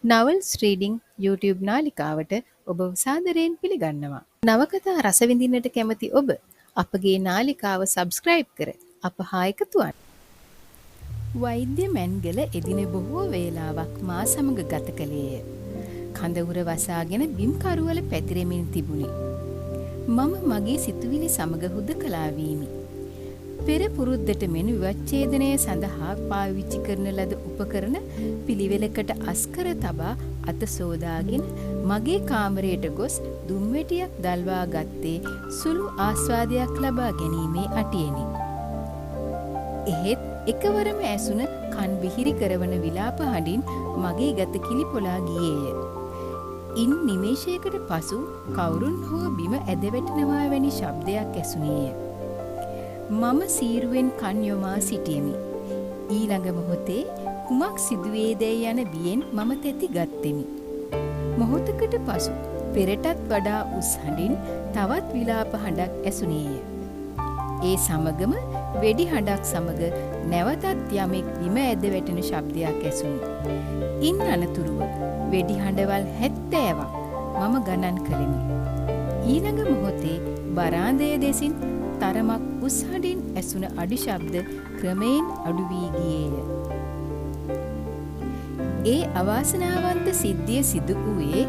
Novels reading YouTube නාලිකාවට ඔබව සාදරයෙන් පිළිගන්නවා. නවකතා රසවිඳින්නට කැමති ඔබ අපගේ නාලිකාව සබ්ස්ක්‍රයිබ් කර අප හා එකතු වන්න. වෛද්‍ය මැන්ගල එදින බොහෝ වේලාවක් මා සමග ගත කළේය. කඳවුර වසාගෙන බිම් කරුවල පැතිරෙමින් තිබුණි. මම මගේ සිතුවිලි සමග හුදකලා වීමි. පෙර පුරුද්දට මෙන් විවච්ඡේදනය සඳහා පාවිච්චි කරන ලද උපකරණ පිළිවෙලකට අස්කර තබා අත සෝදාගෙන මගේ කාමරයට ගොස් දුම්වැටියක් දල්වා ගත්තේ සුළු ආස්වාදයක් ලබා ගැනීමේ අටියෙනි. එහෙත් එකවරම ඇසුන කන් බිහිරි කරවන විලාප හඬින් මගේ ගත කිලිපොලා ගියේය. ඉන් නිමේෂයකට පසු කවුරුන් හෝ බිම ඇද වැටෙනවා වැනි ශබ්දයක් ඇසුනේය. මම සීරුවෙන් කන් යොමා සිටියෙමි. ඊළඟ මොහොතේ කුමක් සිදුවේදැයි යන බියෙන් මම තැති ගත්ෙමි. මොහොතකට පසු පෙරටත් වඩා උස් හඬින් තවත් විලාප හඬක් ඇසුනේය. ඒ සමගම වෙඩි හඬක් සමග නැවතත් යමෙක් බිම ඇද වැටෙන ශබ්දයක් ඇසුනි. ඉන් අනතුරුව වෙඩි හඬවල් 70ක් මම ගණන් කළෙමි. ඊළඟ මොහොතේ බරාන්දය දෙසින් තරමක් උස් හඬින් ඇසුන අඩි ශබ්ද ක්‍රමයෙන් අඩු වී ගියේය. ඒ අවාසනාවන්ත සිද්ධිය සිදු වූයේ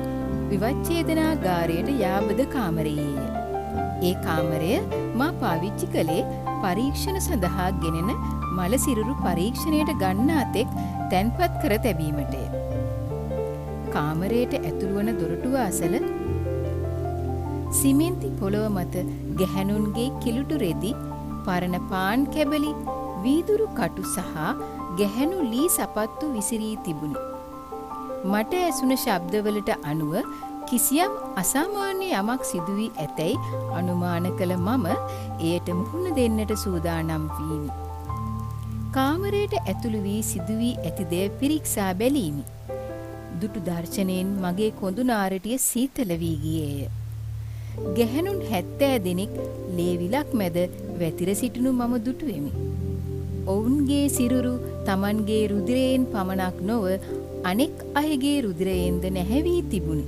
විවච්ඡේදනාගාරයට යාබද කාමරයේය. ඒ කාමරය මා පාවිච්චි කළේ පරීක්ෂණ සඳහා ගෙනෙන මල සිරුරු පරීක්ෂණයට ගන්නා තෙක් තැන්පත් කර තැබීමටය. කාමරයට ඇතුළු වන දොරටුව අසල සිමෙන්ති පොළොව මත ගැහැණුන්ගේ කිලුටු රෙදි, පරණ පාන් කැබලි, වීදුරු කටු සහ ගැහැණු ලී සපත්තු විසිරී තිබුණි. මට ඇසුන ශබ්දවලට අනුව කිසියම් අසාමාන්‍ය යමක් සිදුවී ඇතැයි අනුමාන කළ මම එයට මුහුණ දෙන්නට සූදානම් වීමි. කාමරයට ඇතුළු වී සිදුවී ඇති දේ පිරික්සා බැලීමි. දුටු දර්ශනයෙන් මගේ කොඳු නාරටිය සීතල වී ගියේය. ගැහැණුන් 70 දෙනෙක් ලේවිලක් මැද වැතිර සිටිනු මම දුටුවෙමි. ඔවුන්ගේ සිරුරු Tamanගේ රුධිරයෙන් පමණක් නොව අනෙක් අයගේ රුධිරයෙන්ද නැහැවී තිබුණි.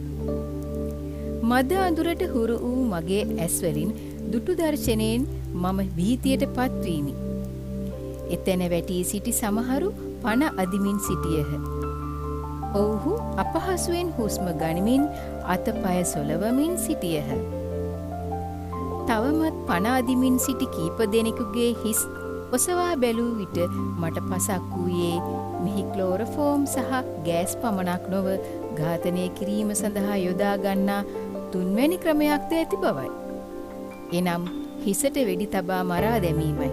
මද අඳුරට හුරු වූ මගේ ඇස්වලින් දුටු දර්ශනයෙන් මම භීතියට පත්වීමි. එතැන වැටී සිටි සමහරු පණ අදිමින් සිටියහ. ඔවුහු අපහසුවෙන් හුස්ම ගනිමින් අතපය සොලවමින් සිටියහ. තවමත් පණ අදිමින් සිටි කීප දෙනෙකුගේ හිස් ඔසවා බැලූ විට මට පසක් වූයේ මෙහි ක්ලෝරෝෆෝම් සහ ගෑස් පමණක් නොව ඝාතනය කිරීම සඳහා යොදා ගන්නා තුන්වැනි ක්‍රමයක්ද ඇති බවයි. එනම් හිසට වෙඩි තබා මරා දැමීමයි.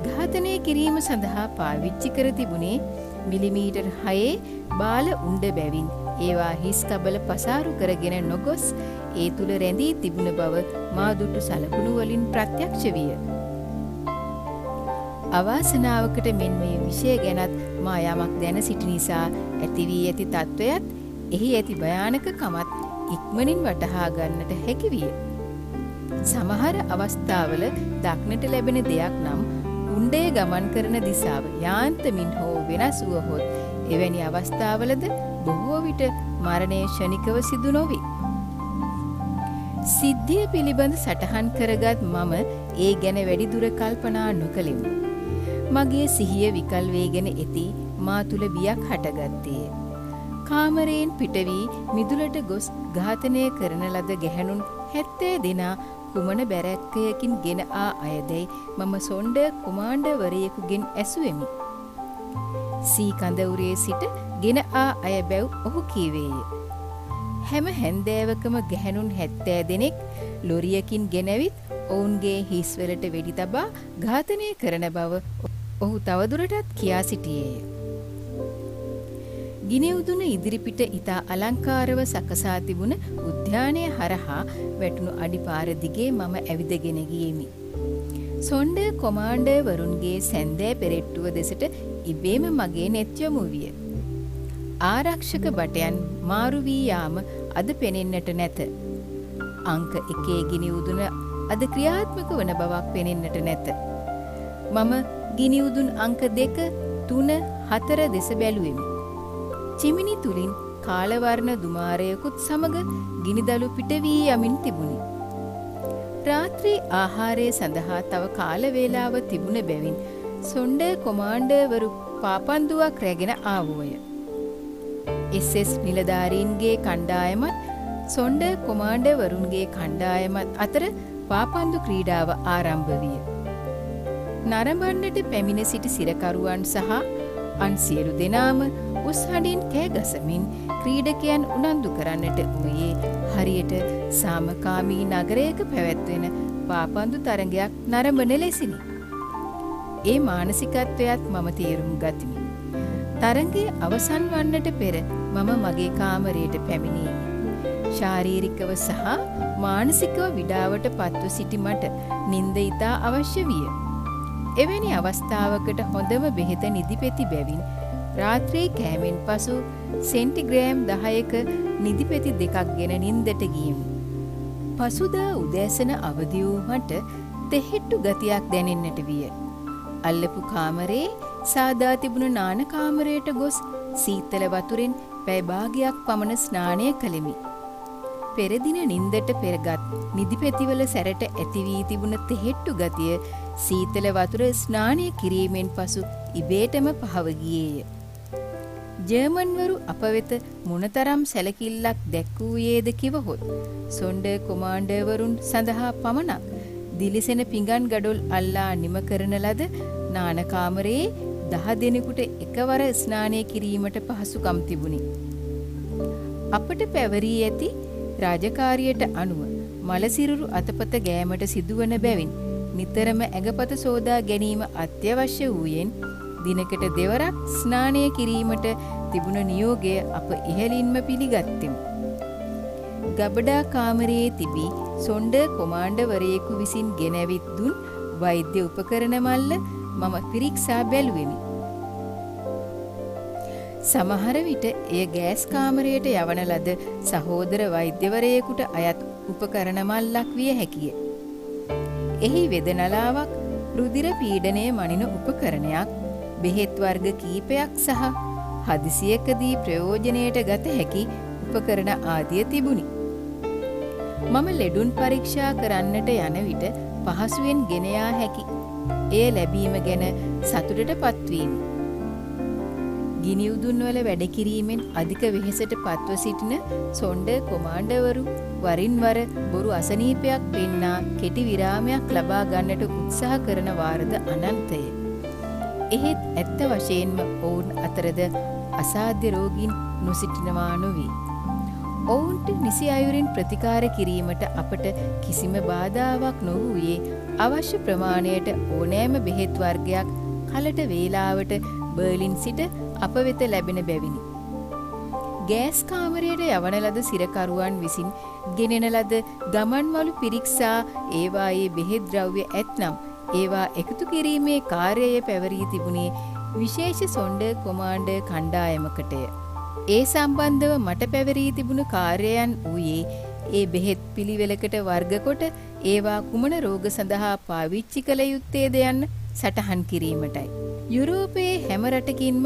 ඝාතනය කිරීම සඳහා පාවිච්චි කර තිබුණේ මිලිමීටර් 6 බාල උණ්ඩ බැවින් ඒවා හිස් කබල පසාරු කරගෙන නොගොස් ඒ තුල රැඳී තිබුණ බව මා දුටු සලකුණු වලින් ප්‍රත්‍යක්ෂ විය. අවාසනාවකට මෙන් මේ විෂය ගැනත් මා යමක් දැන සිටි නිසා ඇති වී ඇති තත්වයත් එහි ඇති භයානකකමත් ඉක්මනින් වටහා ගන්නට හැකි විය. සමහර අවස්ථාවල දක්නට ලැබෙන දෙයක් නම් උණ්ඩය ගමන් කරන දිශාව යාන්තමින් හෝ වෙනස් වුවහොත් එවැනි අවස්ථාවලද බොහෝ විට මරණය ක්ෂණිකව සිදු නොවේ. සිද්ධිය පිළිබඳ සටහන් කරගත් මම ඒ ගැන වැඩි දුර කල්පනා නොකළෙමි. මගේ සිහිය විකල් වේගෙන එති මා තුල බියක් හටගත්තේ. කාමරයෙන් පිට වී මිදුලට ගොස් ඝාතනය කරන ලද ගැහැණුන් 70 දෙනා කුමන බැරැක්කයකින් ගෙන ආ අයදැයි මම සොණ්ඩ කොමාන්ඩර්වරයෙකුගෙන් ඇසුවෙමි. සී කඳවුරේ සිට ගෙන ආ අය බැව් ඔහු කීවේය. හැම හැන්දෑවකම ගැහැණුන් 70 දෙනෙක් ලොරියකින් ගෙනවිත් ඔවුන්ගේ හිස්වලට වෙඩි තබා ඝාතනය කරන බව ඔහු තවදුරටත් කියා සිටියේය. ගිනි උදුන ඉදිරිපිට ඉතා අලංකාරව සකසා තිබුණ උද්‍යානය හරහා වැටුණු අඩිපාර දිගේ මම ඇවිදගෙන ගියෙමි. සොණ්ඩ කොමාන්ඩර්වරුන්ගේ සැන්දෑ පෙරෙට්ටුව දෙසට ඉබේම මගේ නෙත් යොමු විය. ආරක්ෂක බටයන් මාරු වී යාම අද පෙනෙන්නට නැත. අංක 1 ගිනි උදුන අද ක්‍රියාත්මක වන බවක් පෙනෙන්නට නැත. මම ගිනි උදුන් අංක 2, 3, 4 දෙස බැලුවෙමි. චිමිනි තුලින් කාලවර්ණ දුමාරයකුත් සමග ගිනිදළු පිට වී යමින් තිබුණි. රාත්‍රී ආහාරය සඳහා තව කාල වේලාව තිබුණ බැවින් සොණ්ඩ කොමාන්ඩර්වරු පාපන්දුවක් රැගෙන ආවෝය. SS නිලධාරීන්ගේ කණ්ඩායමත් සොණ්ඩ කොමාන්ඩර්වරුන්ගේ කණ්ඩායමත් අතර පාපන්දු ක්‍රීඩාව ආරම්භ විය. නරඹන්නට පැමිණ සිටි සිරකරුවන් සහ අන් සියලු දෙනාම උස් හඬින් කෑගසමින් ක්‍රීඩකයන් උනන්දු කරන්නට වූයේ හරියට සාමකාමී නගරයක පැවැත්වෙන පාපන්දු තරගයක් නරඹන ලෙසිනි. ඒ මානසිකත්වයත් මම තේරුම් ගතිමි. තරගය අවසන් වන්නට පෙර මම මගේ කාමරයට පැමිණීමි. ශාරීරිකව සහ මානසිකව විඩාවට පත්ව සිටි මට නින්ද ඉතා අවශ්‍ය විය. එවැනි අවස්ථාවකට හොඳම බෙහෙත නිදිපෙති බැවින් රාත්‍රී කෑමෙන් පසු සෙන්ටිග්‍රෑම් 10ක නිදිපෙති දෙකක් ගෙන නින්දට ගියෙමි. පසුදා උදෑසන අවදි වූ මට තෙහෙට්ටු ගතියක් දැනෙන්නට විය. අල්ලපු කාමරේ සාදා තිබුණු නාන කාමරයට ගොස් සීතල වතුරෙන් පැය භාගයක් පමණ ස්නානය කළෙමි. පෙර දින නින්දට පෙරගත් නිදිපෙතිවල සැරට ඇති වී තිබුණ තෙහෙට්ටු ගතිය සීතල වතුර ස්නානය කිරීමෙන් පසු ඉබේටම පහව ගියේය. ජර්මන්වරු අප වෙත මොනතරම් සැලකිල්ලක් දැක්වූයේද කිවහොත් සොණ්ඩ කොමාන්ඩර්වරුන් සඳහා පමණක් දිලිසෙන පිඟන් ගඩොල් අල්ලා නිම කරන ලද නාන කාමරයේ 10 දෙනෙකුට එකවර ස්නානය කිරීමට පහසුකම් තිබුණි. අපට පැවරී ඇති රාජකාරියට අනුව මලසිරුරු අතපත ගෑමට සිදුවන බැවින් නිතරම ඇඟපත සෝදා ගැනීම අත්‍යවශ්‍ය වූයෙන් දිනකට දෙවරක් ස්නානය කිරීමට තිබුණ නියෝගය අප ඉහළින්ම පිළිගත්තෙමු. ගබඩා කාමරයේ තිබී සොණ්ඩ කොමාන්ඩර්වරයෙකු විසින් ගෙනැවිත් දුන් වෛද්‍ය උපකරණ මල්ල මම පිරික්සා බැලුවෙමි. සමහර විට එය ගෑස් කාමරයට යවන ලද සහෝදර වෛද්‍යවරයෙකුට අයත් උපකරණ මල්ලක් විය හැකිය. එහි වෙදනලාවක්, රුධිර පීඩනය මනින උපකරණයක්, බෙහෙත් වර්ග කීපයක් සහ හදිසියකදී ප්‍රයෝජනයට ගත හැකි උපකරණ ආදිය තිබුණි. මම ලෙඩුන් පරීක්ෂා කරන්නට යන විට පහසුවෙන් ගෙන යා හැකි එය ලැබීම ගැන සතුටට පත්වීමි. ගිනි උදුන්වල වැඩ කිරීමෙන් අධික වෙහෙසට පත්ව සිටින සොණ්ඩ කොමාන්ඩර්වරු වරින් වර බොරු අසනීපයක් පෙන්නා කෙටි විරාමයක් ලබා ගන්නට උත්සාහ කරන වාරද අනන්තය. එහෙත් ඇත්ත වශයෙන්ම ඔවුන් අතරද අසාධ්‍ය රෝගීන් නොසිටිනවා නොවේ. ඔවුන්ට නිසි අයුරින් ප්‍රතිකාර කිරීමට අපට කිසිම බාධාවක් නොවූයේ අවශ්‍ය ප්‍රමාණයට ඕනෑම බෙහෙත් වර්ගයක් කලට වේලාවට බර්ලින් සිට අප වෙත ලැබෙන බැවිනි. ගෑස් කාමරයට යවන ලද සිරකරුවන් විසින් ගෙනෙන ලද ගමන්මලු පිරික්සා ඒවායේ බෙහෙත් ද්‍රව්‍ය ඇත්නම් ඒවා එකතු කිරීමේ කාර්යය පැවරී තිබුණේ විශේෂ සොණ්ඩ කොමාන්ඩර් කණ්ඩායමකටය. ඒ සම්බන්ධව මට පැවරී තිබුණු කාර්යයන් වූයේ ඒ බෙහෙත් පිළිවෙලකට වර්ග කොට ඒවා කුමන රෝග සඳහා පාවිච්චි කළ යුත්තේද යන්න සටහන් කිරීමටයි. යුරෝපයේ හැම රටකින්ම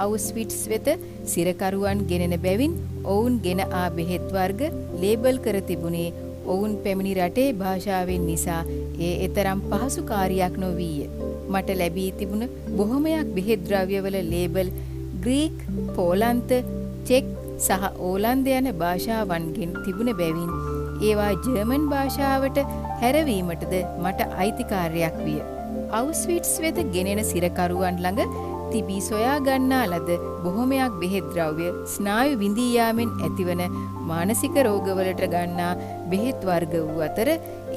අවුස්විට්ස් වෙත සිරකරුවන් ගෙනෙන බැවින් ඔවුන් ගෙන ආ බෙහෙත් වර්ග ලේබල් කර තිබුණේ ඔවුන් පැමිණි රටේ භාෂාවෙන් නිසා ඒ එතරම් පහසු කාර්යයක් නොවීය. මට ලැබී තිබුණ බොහොමයක් බෙහෙත් ද්‍රව්‍යවල ලේබල් ග්‍රීක්, පෝලන්ත, චෙක් සහ ඕලන්ද යන භාෂාවන්ගෙන් තිබුණ බැවින් ඒවා ජර්මන් භාෂාවට හැරවීමටද මට අයිතිකාරයක් විය. අවුස්විට්ස් වෙත ගෙනෙන සිරකරුවන් ළඟ තිබී සොයා ගන්නා ලද බොහොමයක් බෙහෙත් ද්‍රව්‍ය ස්නායු විඳී යාමෙන් ඇතිවන මානසික රෝගවලට ගන්නා බෙහෙත් වර්ග වූ අතර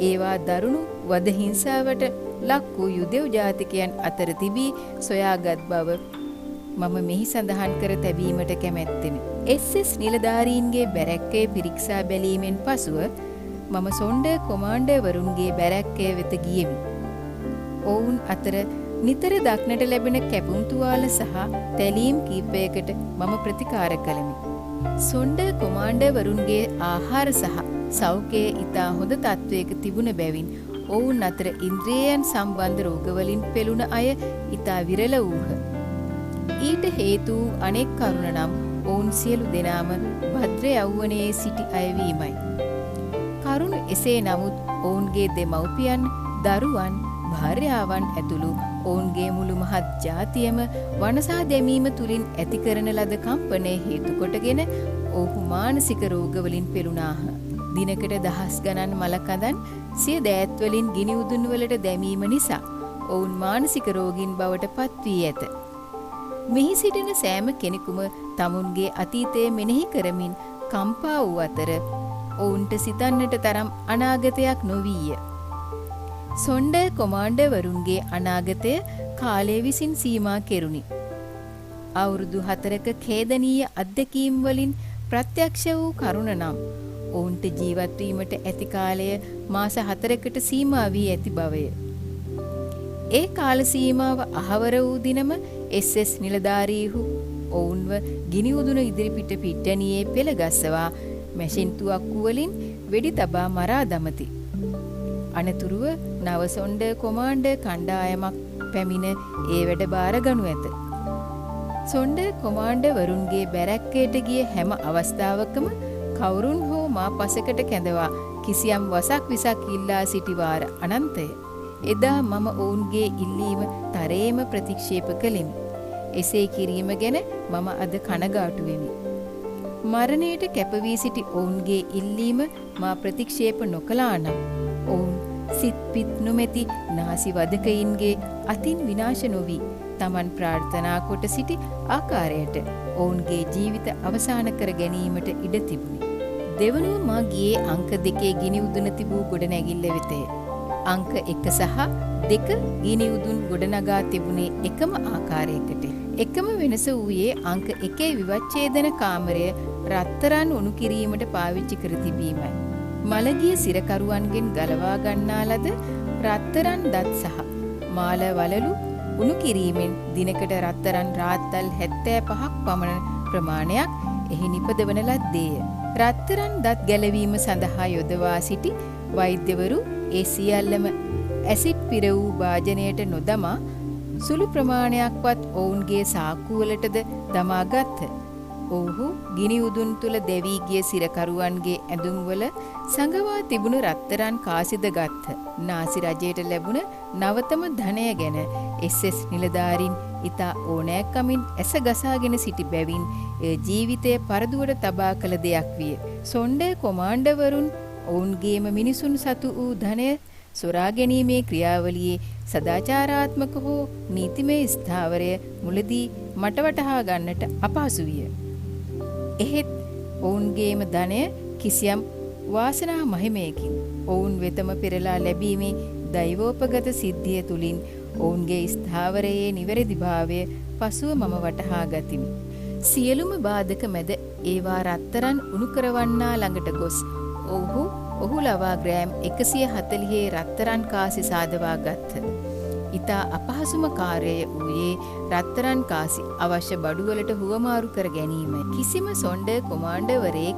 ඒවා දරුණු වද හිංසාවට ලක් වූ යුදෙව් ජාතිකයන් අතර තිබී සොයාගත් බව මම මෙහි සඳහන් කර තැබීමට කැමැත්තෙමි. SS නිලධාරීන්ගේ බැරැක්කේ පිරික්සා බැලීමෙන් පසුව මම සොණ්ඩ කොමාන්ඩර්වරුන්ගේ බැරැක්කය වෙත ගියෙමි. ඔවුන් අතර නිතර දක්නට ලැබෙන කැපුම් තුවාල සහ තැලීම් කීපයකට මම ප්‍රතිකාර කළෙමි. සොණ්ඩ කොමාන්ඩර්වරුන්ගේ ආහාර සහ සෞඛ්‍යය ඉතා හොඳ තත්වයක තිබුණ බැවින් ඔවුන් අතර ඉන්ද්‍රියයන් සම්බන්ධ රෝගවලින් පෙළුණ අය ඉතා විරල වූහ. ඊට හේතු අනෙක් කරුණ නම් ඔවුන් සියලු දෙනාම භද්‍ර යෞවනයේ සිටි අය වීමයි. කරුණු එසේ නමුත් ඔවුන්ගේ දෙමව්පියන්, දරුවන්, භාර්යාවන් ඇතුළු ඔවුන්ගේ මුළු මහත් ජාතියම වනසා දැමීම තුලින් ඇති කරන ලද කම්පනය හේතු කොටගෙන ඔවුහු මානසික රෝගවලින් පෙළුණාහ. දිනකට දහස් ගණන් මලකඳන් සිය දෑත්වලින් ගිනි උදුන් වලට දැමීම නිසා ඔවුන් මානසික රෝගීන් බවට පත් වී ඇත. මෙහි සිටින සෑම කෙනෙකුම තමුන්ගේ අතීතය මෙනෙහි කරමින් කම්පා වූ අතර ඔවුන්ට සිතන්නට තරම් අනාගතයක් නොවීය. සොන්ඩර් කොමාන්ඩර්වරුන්ගේ අනාගතය කාලය විසින් සීමා කෙරුණි. අවුරුදු 4ක ඛේදනීය අත්දැකීම් වලින් ප්‍රත්‍යක්ෂ වූ කරුණ නම් ඔවුන්ට ජීවත් වීමට ඇති කාලය මාස 4කට සීමා වී ඇති බවය. ඒ කාල සීමාව අහවර වූ දිනම SS නිලධාරීහු ඔවුන්ව ගිනි උදුන ඉදිරිපිට පිට්ටනියේ පෙළගස්සවා මැෂින් තුවක්කු වලින් වෙඩි තබා මරා දමති. අනතුරුව නව සොන්ඩර් කොමාන්ඩර් කණ්ඩායමක් පැමිණ ඒ වැඩ බාර ගනු ඇත. සොන්ඩර් කොමාන්ඩර්වරුන්ගේ බැරැක්කයට ගිය හැම අවස්ථාවකම කවුරුන් හෝ මා පසකට කැඳවා කිසියම් වසක් විසක් ඉල්ලා සිටි වාර අනන්තය. එදා මම ඔවුන්ගේ ඉල්ලීම තරේම ප්‍රතික්ෂේප කළෙමි. එසේ කිරීම ගැන මම අද කනගාටු වෙමි. මරණයට කැපවී සිටි ඔවුන්ගේ ඉල්ලීම මා ප්‍රතික්ෂේප නොකළා නම් ඔවුන් සිත් පිත් නොමැති නාසි වදකයින්ගේ අතින් විනාශ නොවී තමන් ප්‍රාර්ථනා කොට සිටි ආකාරයට ඔවුන්ගේ ජීවිත අවසන් කර ගැනීමට ඉඩ තිබුණි. දෙවනුව මා ගියේ අංක 2 ගිනි උදුන තිබූ ගොඩනැගිල්ල වෙතය. අංක 1 සහ 2 ගිනි උදුන් ගොඩනගා තිබුණේ එකම ආකාරයකට. එකම වෙනස වූයේ අංක 1 විවච්ඡේදන කාමරය රත්තරන් උණු කිරීමට පාවිච්චි කර තිබීමයි. මළගිය සිරකරුවන්ගෙන් ගලවා ගන්නා ලද රත්තරන් දත් සහ මාල වලලු උණු කිරීමෙන් දිනකට රත්තරන් රාත්තල් 75ක් පමණ ප්‍රමාණයක් එහි නිපදවන ලද්දේය. රත්තරන් දත් ගැලවීම සඳහා යොදවා සිටි වෛද්‍යවරු ඒ සියල්ලම ඇසිඩ් පිර වූ භාජනයට නොදමා සුළු ප්‍රමාණයක්වත් ඔවුන්ගේ සාක්කුවලටද දමා ගත්හ. ඔවුහු ගිනි උදුන් තුල දැවී ගිය සිරකරුවන්ගේ ඇඳුම්වල සඟවා තිබුණු රත්තරන් කාසිද ගත්හ. නාසි රජයට ලැබුණ නවතම ධනය ගැන SS නිලධාරීන් ඉතා ඕනෑකමින් ඇස ගසාගෙන සිටි බැවින් එය ජීවිතය පරදුවට තබා කළ දෙයක් විය. සොන්ඩර් කොමාන්ඩර්වරුන් ඔවුන්ගේම මිනිසුන් සතු වූ ධනය සොරා ගැනීමේ ක්‍රියාවලියේ සදාචාරාත්මක හෝ නීතිමය ස්ථාවරය මුලදී මට වටහා ගන්නට අපහසු විය. එහෙත් ඔවුන්ගේම ධනය කිසියම් වාසනා මහිමයකින් ඔවුන් වෙතම පෙරලා ලැබීමේ දෛවෝපගත සිද්ධිය තුලින් ඔවුන්ගේ ස්ථාවරයේ නිවැරදිභාවය පසුව මම වටහා ගතිමි. සියලුම බාධක මැද ඒවා රත්තරන් උණු කරවන්නා ළඟට ගොස් ඔහු ලවා ග්‍රෑම් 140 රත්තරන් කාසි සාදවා ගත්හ. ඉතා අපහසුම කාර්යය වූයේ රත්තරන් කාසි අවශ්‍ය බඩුවලට හුවමාරු කර ගැනීමයි. කිසිම සොන්ඩර් කොමාන්ඩර්වරයෙක්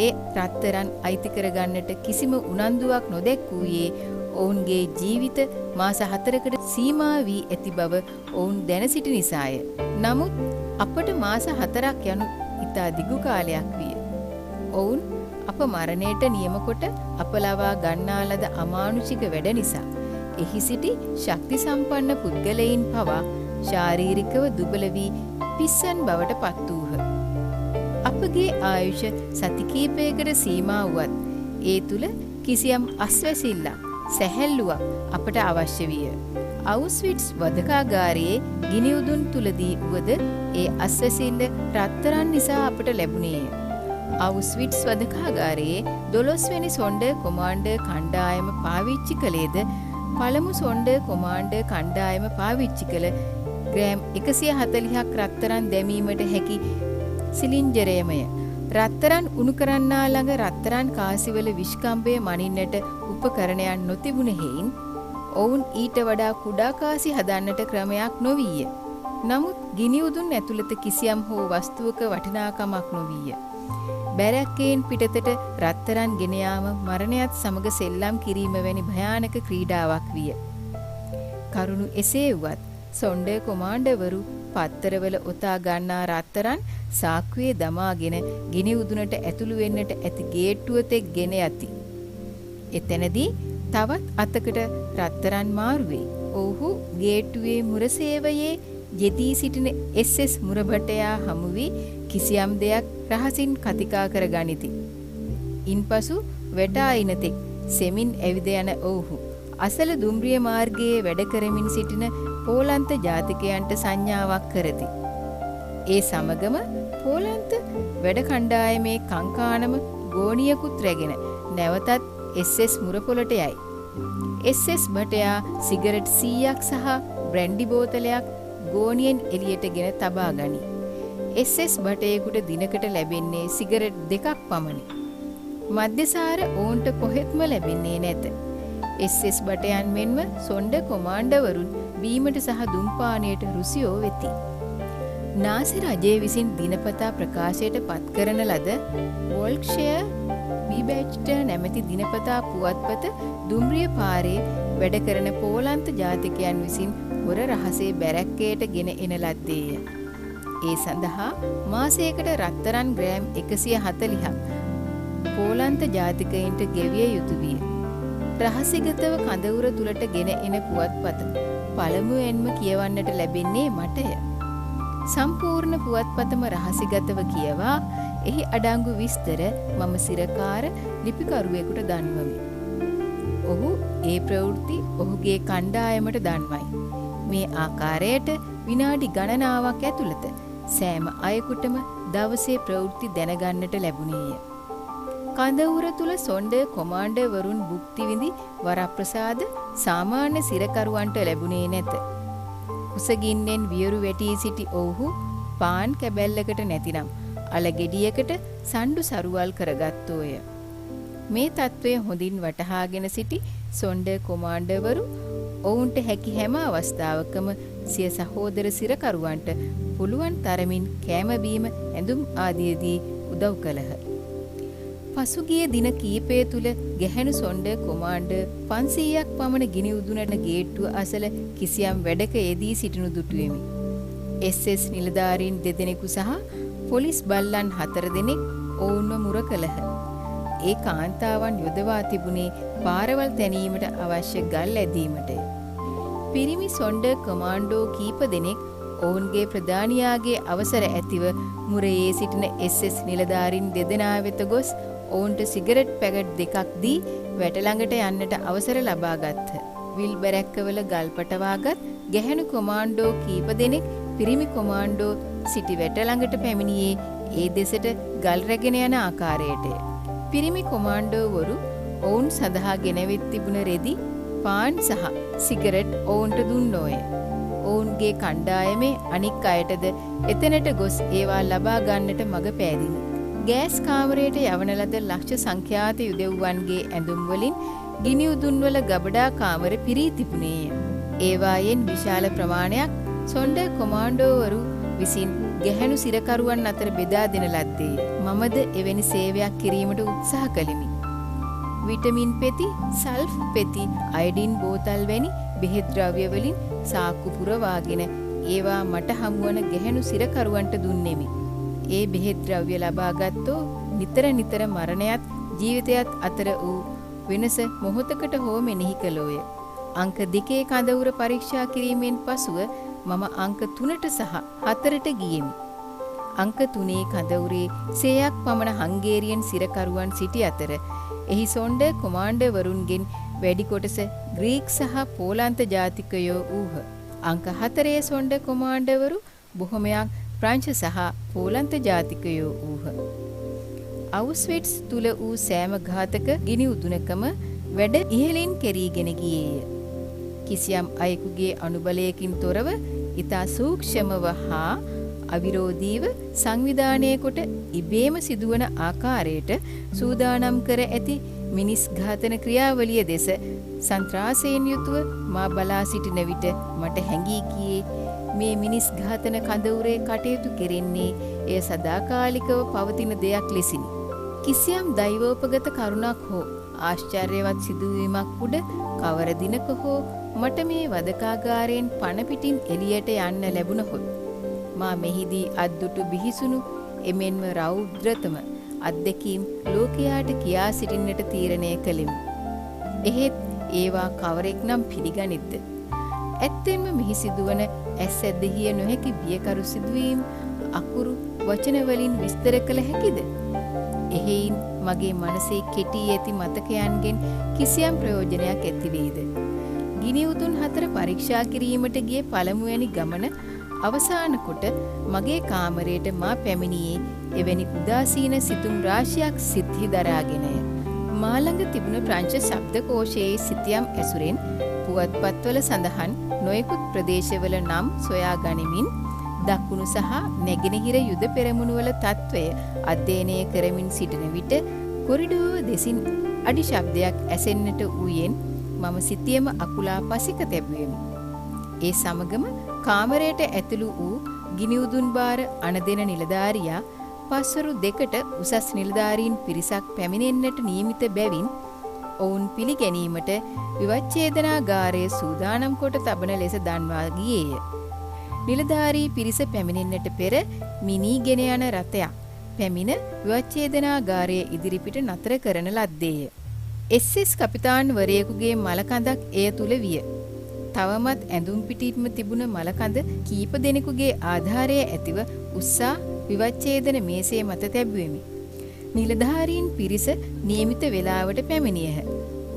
ඒ රත්තරන් අයිති කරගන්නට කිසිම උනන්දුවක් නොදැක්වූයේ ඔවුන්ගේ ජීවිත මාස 4කට සීමා වී ඇති බව ඔවුන් දැන සිටි නිසාය. නමුත් අපට මාස 4ක් යනු ඉතා දිගු කාලයක් විය. ඔවුන් අප මරණයට නියම කොට අප ලවා ගන්නා ලද අමානුෂික වැඩ නිසා එහි සිටි ශක්ති සම්පන්න පුද්ගලයින් පවා ශාරීරිකව දුබල වී පිස්සන් බවට පත් වූහ. අපගේ ආයුෂ සති කිහිපයකට සීමා වුවත් ඒ තුල කිසියම් අස්වැසිල්ලක් සැහැල්ලුවක් අපට අවශ්‍ය විය. අවුස්විට්ස් වධකාගාරයේ ගිනි උදුන් තුලදී වුවද ඒ අස්වැසිල්ල රත්තරන් නිසා අපට ලැබුණේය. අවුස්විට්ස් වධකාගාරයේ 12 වෙනි සොන්ඩර් කොමාන්ඩර් කණ්ඩායම පාවිච්චි කළේද පළමු සොන්ඩර් කොමාන්ඩර් කණ්ඩායම පාවිච්චි කළ ග්‍රෑම් 140ක් රත්තරන් දැමීමට හැකි සිලින්ඩරයමය. රත්තරන් උණු කරන්නා ළඟ රත්තරන් කාසිවල විෂ්කම්භය මනින්නට උපකරණයක් නොතිබුණ හේයින් ඔවුන් ඊට වඩා කුඩා කාසි හදන්නට ක්‍රමයක් නොවිය. නමුත් ගිනි උදුන් ඇතුළත කිසියම් හෝ වස්තුවක වටිනාකමක් නොවිය. බැරැක්කෙන් පිටතට රත්තරන් ගෙන යාම මරණයත් සමග සෙල්ලම් කිරීම වැනි භයානක ක්‍රීඩාවක් විය. කරුණු එසේ වුවත් සොන්ඩර් කොමාන්ඩර්වරු පත්තරවල ඔතා ගන්නා රත්තරන් සාක්කුවේ දමාගෙන ගිනි උදුනට ඇතුළු වෙන්නට ඇති ගේට්ටුව තෙක් ගෙන යති. එතැනදී තවත් අතකට රත්තරන් මාරු වෙයි. ඔවුහු ගේට්ටුවේ මුරසේවයේ යෙදී සිටින SS මුරභටයා හමු වී කිසියම් දෙයක් රහසින් කතිකා කර ගනිති. ඉන්පසු වැටායින තෙක් සෙමින් ඇවිද යන ඔවුහු අසල දුම්රිය මාර්ගයේ වැඩ කරමින් සිටින පෝලන්ත ජාතිකයන්ට සංඥාවක් කරති. ඒ සමගම පෝලන්ත වැඩ කණ්ඩායමේ කංකානම ගෝණියකුත් රැගෙන නැවතත් SS මුරපොළට යයි. SS භටයා සිගරට් 100ක් සහ බ්‍රැන්ඩි බෝතලයක් ගෝණියෙන් එළියට ගෙන තබා ගනී. SS භටයෙකුට දිනකට ලැබෙන්නේ සිගරට් 2ක් පමණි. මද්‍යසාර ඔවුන්ට කොහෙත්ම ලැබෙන්නේ නැත. SS භටයන් මෙන්ම සොණ්ඩ කොමාන්ඩවරුන් බීමට සහ දුම්පානයට රුසියෝ වෙති. නාසි රජය විසින් දිනපතා ප්‍රකාශයට පත් කරන ලද වෝල්ක්ෂයර් බීබැච්ටර් නැමැති දිනපතා පුවත්පත දුම්රිය පාරේ වැඩ කරන පෝලන්ත ජාතිකයන් විසින් හොර රහසේ බැරැක්කයට ගෙන එන ලද්දේය. ඒ සඳහා මාසයකට රත්තරන් ග්‍රෑම් 140ක් පෝලන්ත ජාතිකයින්ට ගෙවිය යුතු විය. රහසිගතව කඳවුර තුලට ගෙන එන පුවත්පත පළමුවෙන්ම කියවන්නට ලැබෙන්නේ මටය. සම්පූර්ණ පුවත්පතම රහසිගතව කියවා එහි අඩංගු විස්තර මම සිරකාර ලිපිකරුවෙකුට දන්වමි. ඔහු ඒ ප්‍රවෘත්ති ඔහුගේ කණ්ඩායමට දන්වයි. මේ ආකාරයට විනාඩි ගණනාවක් ඇතුළත සෑම අයෙකුටම දවසේ ප්‍රවෘත්ති දැනගන්නට ලැබුණේය. කඳවුර තුල සොණ්ඩ කොමාන්ඩර්වරුන් භුක්ති විඳි වරප්‍රසාද සාමාන්‍ය සිරකරුවන්ට ලැබුණේ නැත. කුසගින්නෙන් වියරු වැටී සිටි ඔවුහු පාන් කැබැල්ලකට නැතිනම් අල ගෙඩියකට සණ්ඩු සරුවල් කරගත්තෝය. මේ తත්වය හොඳින් වටහාගෙන සිටි සොණ්ඩ කොමාන්ඩර්වරු ඔවුන්ට හැකි හැම අවස්ථාවකම සිය සහෝදර සිරකරුවන්ට පුළුවන් තරමින් කෑම බීම ඇඳුම් ආදියේදී උදව් කළහ. පසුගිය දින කීපය තුල ගැහැණු සොණ්ඩ කොමාන්ඩර් 500ක් පමණ ගිනි උදුනන ගේට්ටුව අසල කිසියම් වැඩක යෙදී සිටිනු දුටුවෙමි. SS නිලධාරීන් 2 දෙනෙකු සහ පොලිස් බල්ලන් 4 දෙනෙක් ඔවුන්ව මුර කළහ. ඒ කාන්තාවන් යොදවා තිබුණේ පාරවල් තැනීමට අවශ්‍ය ගල් ඇදීමටය. පිරිමි සොණ්ඩ කොමාන්ඩෝ කීප දෙනෙක් ඔවුන්ගේ ප්‍රධානියාගේ අවසර ඇතිව මුරයේ සිටින SS නිලධාරීන් 2 දෙනා වෙත ගොස් ඔවුන්ට සිගරට් පැකට් 2ක් දී වැට ළඟට යන්නට අවසර ලබා ගත්හ. විල් බැරැක්කවල ගල් පටවාගත් ගැහැණු කොමාන්ඩෝ කීප දෙනෙක් පිරිමි කොමාන්ඩෝ සිටි වැට ළඟට පැමිණියේ ඒ දෙසට ගල් රැගෙන යන ආකාරයටය. පිරිමි කොමාන්ඩෝවරු ඔවුන් සඳහා ගෙනවෙත් තිබුණ රෙදි, පාන් සහ සිගරට් ඔවුන්ට දුන්නෝය. ඔවුන්ගේ කණ්ඩායමේ අනික් අයටද එතැනට ගොස් ඒවා ලබා ගන්නට මඟ පෑදිනි. ගෑස් කාමරයට යවන ලද ලක්ෂ සංඛ්‍යාත යුදෙව්වන්ගේ ඇඳුම් වලින් ගිනි උදුන්වල ගබඩා කාමර පිරී තිබුණේය. ඒවායෙන් විශාල ප්‍රමාණයක් සොණ්ඩ කොමාන්ඩෝවරු විසින් ගැහැණු සිරකරුවන් අතර බෙදා දෙන ලද්දේ. මමද එවැනි සේවයක් කිරීමට උත්සාහ කළෙමි. විටමින් පෙති, සල්ෆ් පෙති, අයඩින් බෝතල් වැනි බෙහෙත් ද්‍රව්‍ය වලින් සාක්කු පුරවාගෙන ඒවා මට හමුවන ගැහැණු සිරකරුවන්ට දුන්නෙමි. ඒ බෙහෙත් ද්‍රව්‍ය ලබාගත්තෝ නිතර නිතර මරණයත් ජීවිතයත් අතර වූ වෙනස මොහොතකට හෝ මෙනෙහි කළෝය. අංක 2 කඳවුර පරීක්ෂා කිරීමෙන් පසුව මම අංක 3ට සහ 4ට ගියෙමි. අංක 3 කඳවුරේ 100ක් පමණ හංගේරියන් සිරකරුවන් සිටි අතර එහි සොණ්ඩ කොමාන්ඩර්වරුන්ගෙන් වැඩි කොටස ග්‍රීක් සහ පෝලන්ත ජාතිකයෝ වූහ. අංක 4 සොණ්ඩ කොමාන්ඩර්වරු බොහොමයක් ප්‍රංශ සහ පෝලන්ත ජාතිකයෝ වූහ. අවුස්විට්ස් තුල වූ සෑම ඝාතක ගිනි උදුනකම වැඩ ඉහළින් කෙරීගෙන ගියේය. කිසියම් අයෙකුගේ අනුබලයකින් තොරව ඉතා සූක්ෂමව හා අවිරෝධීව සංවිධානය කොට ඉබේම සිදුවන ආකාරයට සූදානම් කර ඇති මිනිස් ඝාතන ක්‍රියාවලිය දෙස සන්ත්‍රාසයෙන් යුතුව මා බලා සිටින විට මට හැඟී ගියේ මේ මිනිස් ඝාතන කඳවුරේ කටයුතු කෙරෙන්නේ එය සදාකාලිකව පවතින දෙයක් ලෙසිනි. කිසියම් දෛවෝපගත කරුණක් හෝ ආශ්චර්යවත් සිදුවීමක් උඩ කවර දිනක හෝ මට මේ වදකාගාරයෙන් පණ පිටින් එළියට යන්න ලැබුණහොත් මා මෙහිදී අද්දුටු බිහිසුණු එමෙන්ම රෞද්‍රතම අත්දැකීම් ලෝකයාට කියා සිටින්නට තීරණය කළෙමි. එහෙත් ඒවා කවරෙක් නම් පිළිගනිද්ද? ඇත්තෙන්ම මෙහි සිදුවන ඇස් ඇද්දහිය නොහැකි බියකරු සිදුවීම් අකුරු වචන වලින් විස්තර කළ හැකිද? එහෙයින් මගේ මනසේ කෙටි ඇති මතකයන්ගෙන් කිසියම් ප්‍රයෝජනයක් ඇති වේද? ගිනි උතුන් 4 පරීක්ෂා කිරීමට ගිය පළමුවැනි ගමන අවසාන කොට මගේ කාමරයට මා පැමිණියේ එවැනි උදාසීන සිතුම් රාශියක් සිත්හි දරාගෙනය. මා ළඟ තිබුණ ප්‍රංශ ශබ්දකෝෂයේ සිතියම් ඇසුරෙන් පුවත්පත්වල සඳහන් නොයෙකුත් ප්‍රදේශවල නම් සොයා ගනිමින් දකුණු සහ නැගෙනහිර යුද පෙරමුණුවල තත්ත්වය අධ්‍යයනය කරමින් සිටින විට කොරිඩෝව දෙසින් අඩි ශබ්දයක් ඇසෙන්නට වූයෙන් මම සිතියම අකුලා පසික තැබුවෙමි. ඒ සමගම කාමරයට ඇතුළු වූ ගිනි උදුන් බාර අනදෙන නිලධාරියා පස්වරු 2ට උසස් නිලධාරීන් පිරිසක් පැමිණෙන්නට නියමිත බැවින් ඔවුන් පිළිගැනීමට විවච්ඡේදනාගාරයේ සූදානම් කොට තබන ලෙස දන්වා ගියේය. නිලධාරී පිරිස පැමිණෙන්නට පෙර මිනී ගෙන යන රථයක් පැමිණ විවච්ඡේදනාගාරයේ ඉදිරිපිට නතර කරන ලද්දේය. SS කපිතාන්වරයෙකුගේ මලකඳක් එය තුල විය. තවමත් ඇඳුම් පිටින්ම තිබුණ මලකඳ කීප දෙනෙකුගේ ආධාරය ඇතිව උස්සා විවච්ඡේදන මේසේ මත තැබුවෙමි. නිලධාරීන් පිරිස නියමිත වේලාවට පැමිණියහ.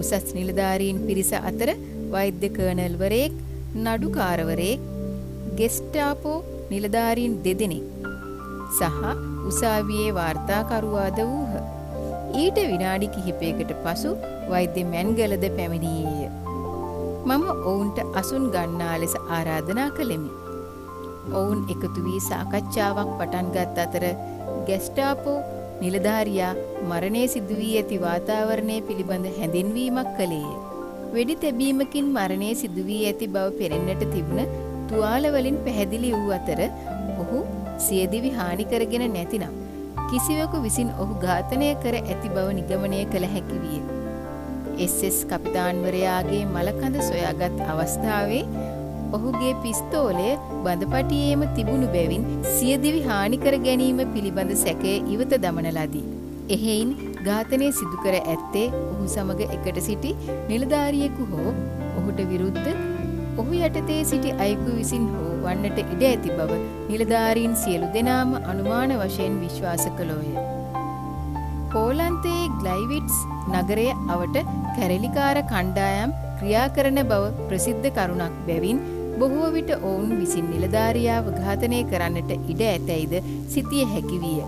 උසස් නිලධාරීන් පිරිස අතර වෛද්‍ය කර්නල්වරයෙක්, නඩුකාරවරයෙක්, ගෙස්ටාපෝ නිලධාරීන් 2 දෙනෙක් සහ උසාවියේ වාර්තාකරුවාද වූහ. ඊට විනාඩි කිහිපයකට පසු වෛද්‍ය මැන්ගලද පැමිණියේය. මම ඔවුන්ට අසුන් ගන්නා ලෙස ආරාධනා කළෙමි. ඔවුන් එකතු වී සාකච්ඡාවක් පටන් ගත් අතර ගෙස්ටාපෝ නිලධාරියා මරණය සිදු වී ඇති වාතාවරණය පිළිබඳ හැඳින්වීමක් කළේය. වෙඩි තැබීමකින් මරණය සිදු වී ඇති බව පෙනෙන්නට තිබුණ තුවාල වලින් පැහැදිලි වූ අතර ඔහු සියදිවි හානි කරගෙන නැතිනම් කිසිවෙකු විසින් ඔහු ඝාතනය කර ඇති බව නිගමනය කළ හැකි විය. SS කපිතාන්වරයාගේ මලකඳ සොයාගත් අවස්ථාවේ ඔහුගේ පිස්තෝලය බඳපටියේම තිබුණු බැවින් සියදිවි හානි කර ගැනීම පිළිබඳ සැකය ඉවත දමන ලදී. එහෙයින් ඝාතනය සිදු කර ඇත්තේ ඔහු සමග එකට සිටි නිලධාරියෙකු හෝ ඔහුට විරුද්ධ ඔහු යටතේ සිටි අයෙකු විසින් හෝ වන්නට ඉඩ ඇති බව නිලධාරීන් සියලු දෙනාම අනුමාන වශයෙන් විශ්වාස කළෝය. පෝලන්තයේ ග්ලයිවිට්ස් නගරය අවට කැරලිකාර කණ්ඩායම් ක්‍රියා කරන බව ප්‍රසිද්ධ කරුණක් බැවින් බොහෝ විට ඔවුන් විසින් නිලධාරියාව ඝාතනය කරන්නට ඉඩ ඇතැයිද සිතිය හැකි විය.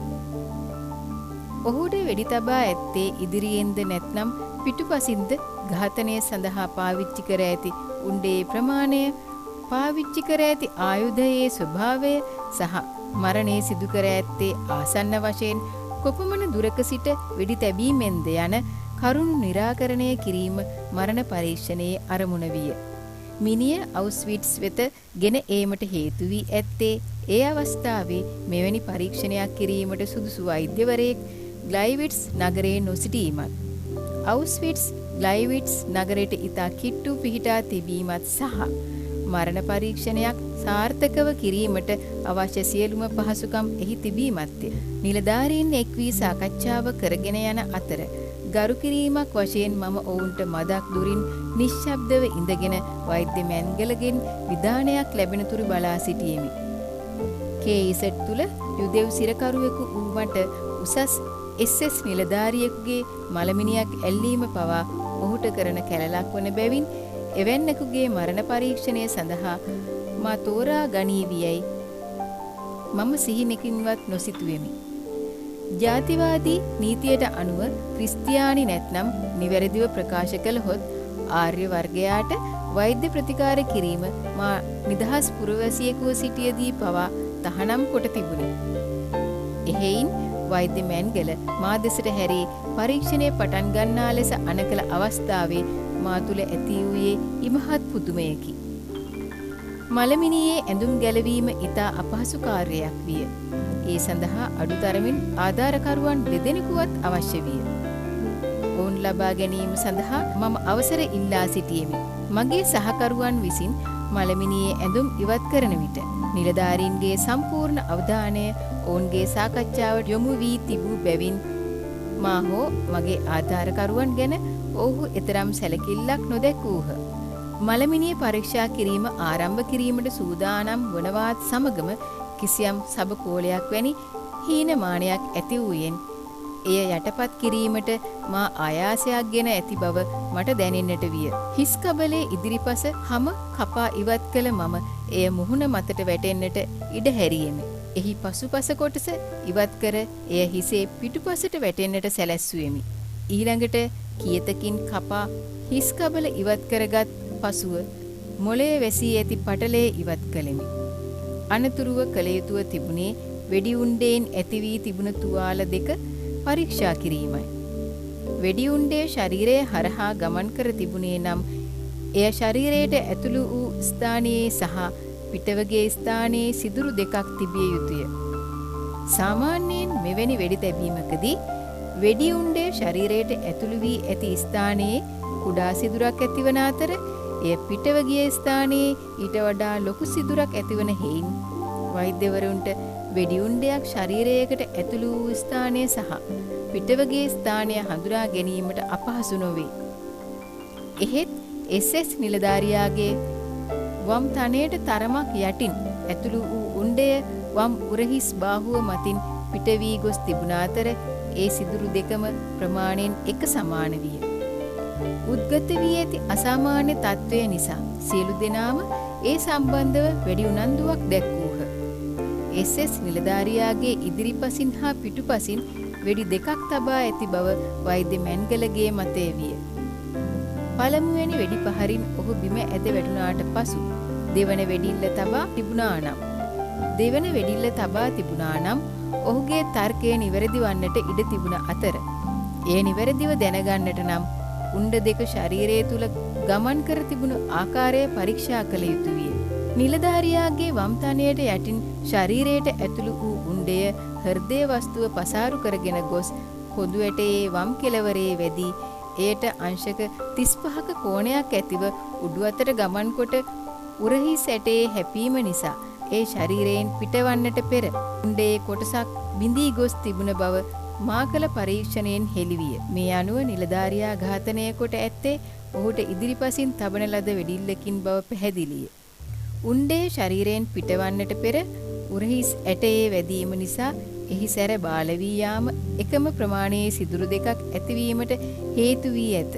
ඔහුට වෙඩි තබා ඇත්තේ ඉදිරියෙන්ද නැත්නම් පිටුපසින්ද ඝාතනය සඳහා පාවිච්චි කර ඇති උණ්ඩේ ප්‍රමාණය, පාවිච්චි කර ඇති ආයුධයේ ස්වභාවය සහ මරණය සිදු කර ඇත්තේ ආසන්න වශයෙන් කොපමණ දුරක සිට වෙඩි තැබීමෙන්ද යන කරුණු निराකරණය කිරීම මරණ පරීක්ෂණයේ අරමුණ විය. මිනිය අවුස්විට්ස් වෙත ගෙන ඒමට හේතු වී ඇත්තේ ඒ අවස්ථාවේ මෙවැනි පරීක්ෂණයක් කිරීමට සුදුසු වෛද්‍යවරයෙක් ග්ලයිවිට්ස් නගරයේ නොසිටීමත්, අවුස්විට්ස් ග්ලයිවිට්ස් නගරයට ඉතා කිට්ටු පිහිටා තිබීමත් සහ මරණ පරීක්ෂණයක් සාර්ථකව කිරීමට අවශ්‍ය සියලුම පහසුකම් එහි තිබීමත්ය. නිලධාරීන් එක් වී සාකච්ඡාව කරගෙන යන අතර ගරු කිරීමක් වශයෙන් මම ඔවුන්ට මදක් දුරින් නිශ්ශබ්දව ඉඳගෙන වෛද්‍ය මැන්ගලගෙන් විධානයක් ලැබෙන තුරු බලා සිටියෙමි. KZ තුල යුදෙව් සිරකරුවෙකු වූ මට උසස් SS නිලධාරියෙකුගේ මලමිනියක් ඇල්ලීම පවා ඔහුට කරන කැලලක් වන බැවින් එවැන්නෙකුගේ මරණ පරීක්ෂණය සඳහා මා තෝරා ගනීවියයි මම සිහිනකින්වත් නොසිතුවෙමි. ජාතිවාදී නීතියට අනුව ක්‍රිස්තියානි නැත්නම් නිවැරදිව ප්‍රකාශ කළහොත් ආර්ය වර්ගයාට වෛද්‍ය ප්‍රතිකාර කිරීම මා නිදහස් පුරවැසියෙකුව සිටියදී පවා තහනම් කොට තිබුණි. එහෙයින් වෛද්‍ය මැන්ගල මා දෙසට හැරී පරීක්ෂණය පටන් ගන්නා ලෙස අනකල අවස්ථාවේ මා තුළ ඇති වූයේ ඉමහත් පුදුමයකි. මලමිනියේ ඇඳුම් ගැලවීම ඉතා අපහසු කාර්යයක් විය. ඒ සඳහා අඩුතරමින් ආධාරකරුවන් 2 දෙනෙකුවත් අවශ්‍ය විය. ඔවුන් ලබා ගැනීම සඳහා මම අවසර ඉල්ලා සිටියෙමි. මගේ සහකරුවන් විසින් මලමිනියේ ඇඳුම් ඉවත් කරන විට නිලධාරීන්ගේ සම්පූර්ණ අවධානය ඔවුන්ගේ සාකච්ඡාවට යොමු වී තිබූ බැවින් මා හෝ මගේ ආධාරකරුවන් ගැන ඔවුහු එතරම් සැලකිල්ලක් නොදැක්වූහ. මලමිනිය පරීක්ෂා කිරීම ආරම්භ කිරීමට සූදානම් වනවත් සමගම කිසියම් සබකෝලයක් වැනි හීනමානයක් ඇති වූයෙන් එය යටපත් කිරීමට මා ආයාසයක් ගෙන ඇති බව මට දැනෙන්නට විය. හිස් කබලේ ඉදිරිපස හම කපා ඉවත් කළ මම එය මුහුණ මතට වැටෙන්නට ඉඩ හැරියෙමි. එහි පසුපස කොටස ඉවත් කර එය හිසේ පිටුපසට වැටෙන්නට සැලැස්සුවෙමි. ඊළඟට කියතකින් කපා හිස් කබල ඉවත් කරගත් පසුව මොළයේ වැසී ඇති පටලේ ඉවත් කළෙමි. අනතුරුව කළ යුතුව තිබුණේ වෙඩි උණ්ඩයෙන් ඇති වී තිබුණ තුවාල දෙක පරීක්ෂා කිරීමයි. වෙඩි උණ්ඩය ශරීරය හරහා ගමන් කර තිබුණේ නම් එය ශරීරයට ඇතුළු වූ ස්ථානයේ සහ පිටවගේ ස්ථානයේ සිදුරු දෙකක් තිබිය යුතුය. සාමාන්‍යයෙන් මෙවැනි වෙඩි තැබීමකදී වෙඩි උණ්ඩය ශරීරයට ඇතුළු වී ඇති ස්ථානයේ කුඩා සිදුරක් ඇතිවන අතර එය පිටවගිය ස්ථානයේ ඊට වඩා ලොකු සිදුරක් ඇතිවන හේයින් වෛද්‍යවරුන්ට වෙඩි උණ්ඩයක් ශරීරයකට ඇතුළු වූ ස්ථානය සහ පිටවගේ ස්ථානය හඳුනා ගැනීමට අපහසු නොවේ. එහෙත් SS නිලධාරියාගේ වම් තනයට තරමක් යටින් ඇතුළු වූ උණ්ඩය වම් උරහිස් බාහුව මතින් පිට වී ගොස් තිබුණ අතර ඒ සිදුරු දෙකම ප්‍රමාණයෙන් එක සමාන විය. උද්ගත වී ඇති අසාමාන්‍ය තත්ත්වය නිසා සියලු දෙනාම ඒ සම්බන්ධව වැඩි උනන්දුවක් දැක්වූහ. SS නිලධාරියාගේ ඉදිරිපසින් හා පිටුපසින් වෙඩි දෙකක් තබා ඇති බව වෛද්‍ය මැන්ගලගේ මතය විය. පළමුවැනි වෙඩි පහරින් ඔහු බිම ඇද වැටුණාට පසු දෙවන වෙඩිල්ල තබා තිබුණා නම් ඔහුගේ තර්කය නිවැරදි වන්නට ඉඩ තිබුණ අතර එය නිවැරදිව දැනගන්නට නම් උණ්ඩ දෙක ශරීරය තුල ගමන් කර තිබුණු ආකාරය පරීක්ෂා කළ යුතු විය. නිලධාරියාගේ වම් තනයට යටින් ශරීරයට ඇතුළු වූ උණ්ඩය හෘදය වස්තුව පසාරු කරගෙන ගොස් කොඳු ඇටයේ වම් කෙළවරේ වැදී එයට අංශක 35ක කෝණයක් ඇතිව උඩු අතට ගමන් කොට උරහිස් ඇටයේ හැපීම නිසා ඒ ශරීරයෙන් පිටවන්නට පෙර උණ්ඩයේ කොටසක් බිඳී ගොස් තිබුණ බව මා කළ පරීක්ෂණයෙන් හෙළිවිය. මේ අනුව නිලධාරියා ඝාතනය කොට ඇත්තේ ඔහුට ඉදිරිපසින් තබන ලද වෙඩිල්ලකින් බව පැහැදිලිය. උණ්ඩය ශරීරයෙන් පිටවන්නට පෙර උරහිස් ඇටයේ වැදීම නිසා එහි සැර බාල වී යාම එකම ප්‍රමාණයේ සිදුරු දෙකක් ඇතිවීමට හේතු වී ඇත.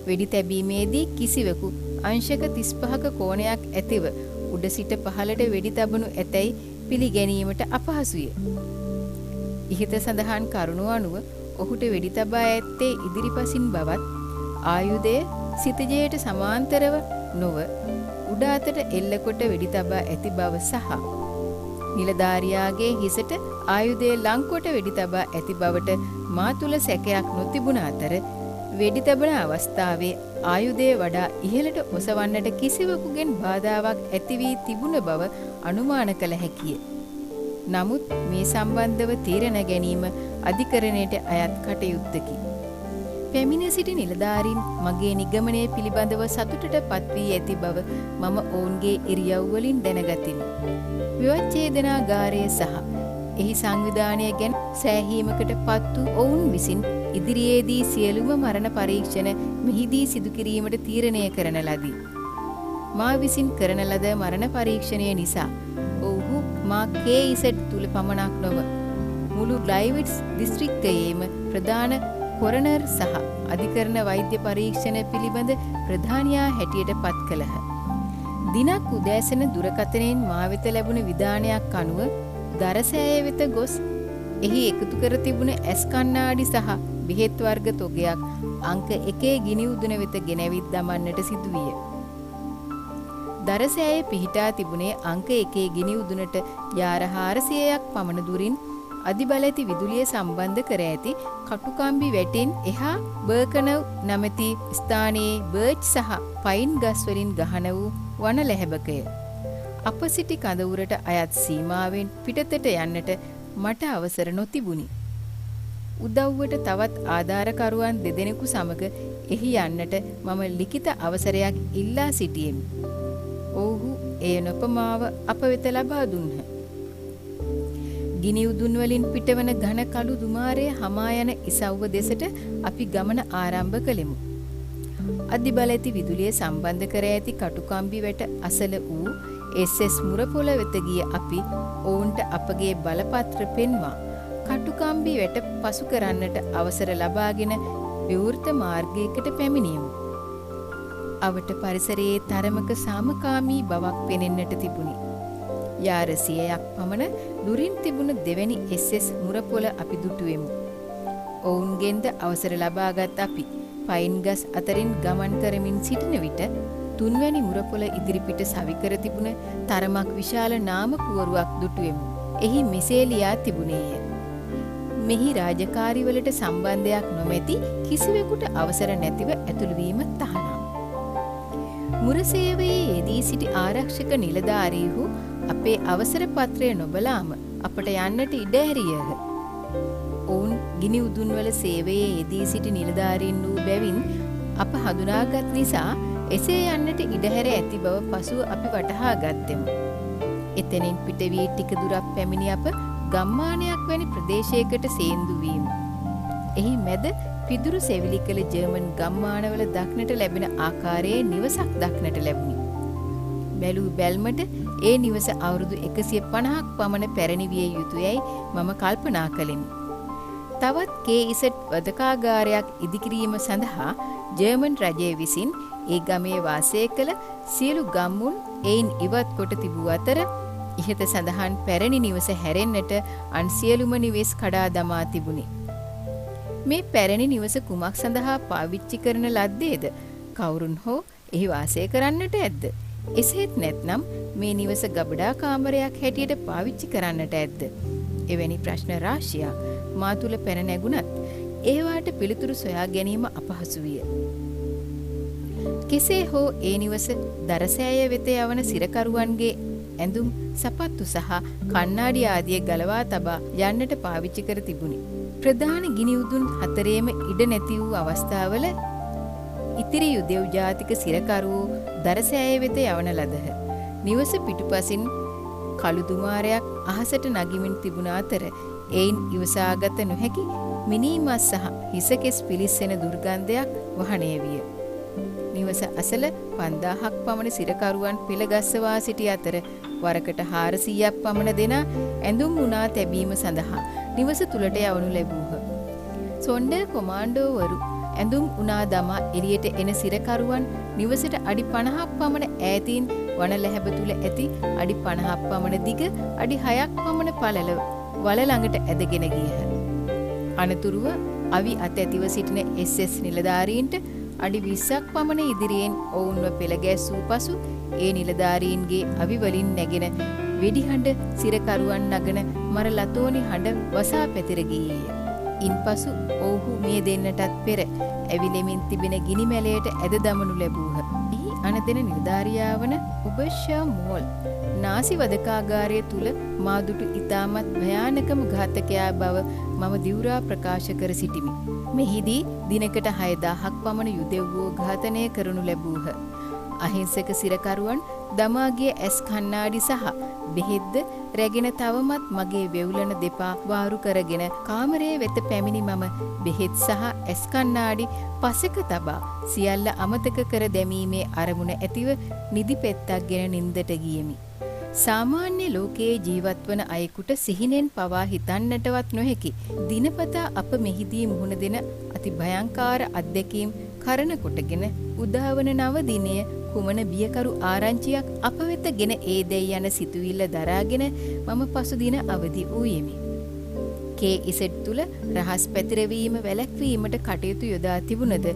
වෙඩි තැබීමේදී කිසිවෙකු අංශක 35ක කෝණයක් ඇතිව උඩ සිට පහළට වෙඩි තබනු ඇතැයි පිළිගැනීමට අපහසුය. ඉහත සඳහන් කරුණු අනුව ඔහුට වෙඩි තබා ඇත්තේ ඉදිරිපසින් බවත් ආයුධය සිතජයට සමාන්තරව නොව උඩ අතට එල්ලකොට වෙඩි තබා ඇති බව සහ නිලධාරියාගේ හිසට ආයුධය ලංකොට වෙඩි තබා ඇති බවට මා තුල සැකයක් නොතිබුණ අතර වෙඩි තබන අවස්ථාවේ ආයුධය වඩා ඉහළට ඔසවන්නට කිසිවෙකුගෙන් බාධාවක් ඇති වී තිබුණ බව අනුමාන කළ හැකිය. නමුත් මේ සම්බන්ධව තීරණ ගැනීම අධිකරණයට අයත් කටයුත්තකි. පැමිණ සිටි නිලධාරීන් මගේ නිගමනය පිළිබඳව සතුටට පත් වී ඇති බව මම ඔවුන්ගේ ඉරියව් වලින් දැනගතිමි. විවච්ඡේදනාගාරය සහ එහි සංවිධානය ගැන සෑහීමකට පත් වූ ඔවුන් විසින් ඉදිරියේදී සියලුම මරණ පරීක්ෂණ මෙහිදී සිදු කිරීමට තීරණය කරන ලදී. මා විසින් කරන ලද මරණ පරීක්ෂණය නිසා ඔවුහු මා KZ තුල පමණක් නොව මුළු ග්ලයිවිඩ්ස් දිස්ත්‍රික්කයේම ප්‍රධාන කොරනර් සහ අධිකරණ වෛද්‍ය පරීක්ෂණ පිළිබඳ ප්‍රධානියා හැටියට පත් කළහ. දිනක් උදෑසන දුරකථනයෙන් මා වෙත ලැබුණ විධානයක් අනුව දරසෑය වෙත ගොස් එහි එකතු කර තිබුණ ඇස් කණ්ණාඩි සහ බෙහෙත් වර්ග තොගයක් අංක 1 ගිනි උදුන වෙත ගෙනවිත් දමන්නට සිදුවිය. දරසෑය පිහිටා තිබුණේ අංක 1 ගිනි උදුනට යාර 400ක් පමණ දුරින් අධිබල ඇති විදුලිය සම්බන්ධ කර ඇති කටුකම්බි වැටෙන් එහා බර්කනව් නැමැති ස්ථානයේ බර්ච් සහ පයින් ගස් වලින් ගහන වූ වන ලැහැබකය. අප සිටි කඳවුරට අයත් සීමාවෙන් පිටතට යන්නට මට අවසර නොතිබුණි. උදව්වට තවත් ආධාරකරුවන් දෙදෙනෙකු සමග එහි යන්නට මම ලිඛිත අවසරයක් ඉල්ලා සිටියෙමි. ඔවුහු එය නොපමාව අප වෙත ලබා දුන්හ. ගිනි උදුන් වලින් පිටවන ඝන කළු දුමාරයේ හමා යන ඉසව්ව දෙසට අපි ගමන ආරම්භ කළෙමු. අධිබල ඇති විදුලිය සම්බන්ධ කර ඇති කටුකම්බි වැට අසල වූ SS මුරපොළ වෙත ගිය අපි ඔවුන්ට අපගේ බලපත්‍ර පෙන්වා කටුකම්බි වැට පසු කරන්නට අවසර ලබාගෙන විවෘත මාර්ගයකට පැමිණියෙමු. අවට පරිසරයේ තරමක සාමකාමී බවක් පෙනෙන්නට තිබුණි. යාර 100ක් පමණ දුරින් තිබුණ දෙවැනි SS මුරපොළ අපි දුටුවෙමු. ඔවුන්ගෙන්ද අවසර ලබාගත් අපි පයින් ගස් අතරින් ගමන් කරමින් සිටින විට තුන්වැනි මුරපොළ ඉදිරිපිට සවිකර තිබුණ තරමක් විශාල නාම පුවරුවක් දුටුවෙමු. එහි මෙසේ ලියා තිබුණේය. මෙහි රාජකාරිවලට සම්බන්ධයක් නොමැති කිසිවෙකුට අවසර නැතිව ඇතුළු වීම තහනම්. මුරසේවයේ යෙදී සිටි ආරක්ෂක නිලධාරීහු අපේ අවසර පත්‍රය නොබලාම අපට යන්නට ඉඩ ඇරියහ. ඔවුන් ගිනි උදුන්වල සේවයේ යෙදී සිටි නිලධාරීන් වූ බැවින් අප හඳුනාගත් නිසා එසේ යන්නට ඉඩහැර ඇති බව පසුව අපි වටහා ගත්තෙමු. එතනින් පිට වී ටික දුරක් පැමිණි අප ගම්මානයක් වැනි ප්‍රදේශයකට සේන්දු වීමු. එහි මැද පිදුරු සෙවිලි කළ ජර්මන් ගම්මානවල දක්නට ලැබෙන ආකාරයේ නිවසක් දක්නට ලැබුණි. බැලූ බැල්මට ඒ නිවස අවුරුදු 150ක් පමණ පැරණි විය යුතුයයි මම කල්පනා කළෙමි. තවත් KZ වදකාගාරයක් ඉදිකිරීම සඳහා ජර්මන් රජය විසින් ඒ ගමේ වාසය කළ සියලු ගම්මුන් එයින් ඉවත් කොට තිබූ අතර ඉහත සඳහන් පැරණි නිවස හැරෙන්නට අන් සියලුම නිවෙස් කඩා දමා තිබුණි. මේ පැරණි නිවස කුමක් සඳහා පාවිච්චි කරන ලද්දේද? කවුරුන් හෝ එහි වාසය කරන්නට ඇද්ද? එසේත් නැත්නම් මේ නිවස ගබඩා කාමරයක් හැටියට පාවිච්චි කරන්නට ඇද්ද? එවැනි ප්‍රශ්න රාශියක් මා තුළ පැන නැගුණත් ඒවාට පිළිතුරු සොයා ගැනීම අපහසු විය. කෙසේ හෝ ඒ නිවස දරසෑය වෙත යවන සිරකරුවන්ගේ ඇඳුම් සපත්තු සහ කණ්ණාඩි ආදිය ගලවා තබා යන්නට පාවිච්චි කර තිබුණි. ප්‍රධාන ගිනි උදුන් හතරේම ඉඩ නැති වූ අවස්ථාවල ඉතිරි යුදෙව් ජාතික සිරකරුවෝ දරසෑය වෙත යවන ලදහ. නිවස පිටුපසින් කළු දුමාරයක් අහසට නගිමින් තිබුණ අතර එයින් ඉවසාගත නොහැකි මිනීමස් සහ හිසකෙස් පිලිස්සෙන දුර්ගන්ධයක් වහනය විය. නිවස අසල 5000ක් පමණ සිරකරුවන් පෙළගස්සවා සිටි අතර වරකට 400ක් පමණ දෙනා ඇඳුම් උනා තැබීම සඳහා නිවස තුලට යවනු ලැබූහ. සොණ්ඩ කොමාන්ඩෝවරු ඇඳුම් උනා දමා එළියට එන සිරකරුවන් නිවසට අඩි 50ක් පමණ ඈතින් වන ලැහැබ තුල ඇති අඩි 50ක් පමණ දිග අඩි 6ක් පමණ පළල වල ළඟට ඇදගෙන ගියහ. අනතුරුව අවි අත ඇතිව සිටින SS නිලධාරීන්ට අඩි 20ක් පමණ ඉදිරියෙන් ඔවුන්ව පෙළ ගැස්සූ පසු ඒ නිලධාරීන්ගේ අවි වලින් නැගෙන වෙඩිහඬ සිරකරුවන් නගන මර ලතෝනි හඬ වසා පැතිර ගියේය. ඉන්පසු ඔවුහු මේ දෙන්නටත් පෙර ඇවිලෙමින් තිබෙන ගිනි මැලයට ඇද දමනු ලැබූහ. එහි අනදෙන නිලධාරියා වන උබර්ෂා මෝල් නාසි වදකාගාරය තුල මාදුටු ඉතාමත් භයානකම ඝාතකයා බව මම දිවුරා ප්‍රකාශ කර සිටිමි. මෙහිදී දිනකට 6000ක් පමණ යුදෙව්වෝ ඝාතනය කරනු ලැබූහ. අහිංසක සිරකරුවන් දමාගේ ඇස් කණ්ණාඩි සහ බෙහෙත්ද රැගෙන තවමත් මගේ වෙවුලන දෙපා වාරු කරගෙන කාමරයේ වෙත පැමිණි මම බෙහෙත් සහ ඇස් කණ්ණාඩි පසෙක තබා සියල්ල අමතක කර දැමීමේ අරමුණ ඇතිව නිදි පෙත්තක් ගෙන නින්දට ගියෙමි. සාමාන්‍ය ලෝකයේ ජීවත් වන අයෙකුට සිහිනෙන් පවා හිතන්නටවත් නොහැකි දිනපතා අප මෙහිදී මුහුණ දෙන අති භයංකාර අත්දැකීම් කරන කොටගෙන උදාවන නව දිනය කුමන බියකරු ආරංචියක් අප වෙත ගෙන ඒදැයි යන සිතුවිල්ල දරාගෙන මම පසුදින අවදි වූයෙමි. KZ තුල රහස් පැතිරවීම වැළැක්වීමට කටයුතු යොදා තිබුණද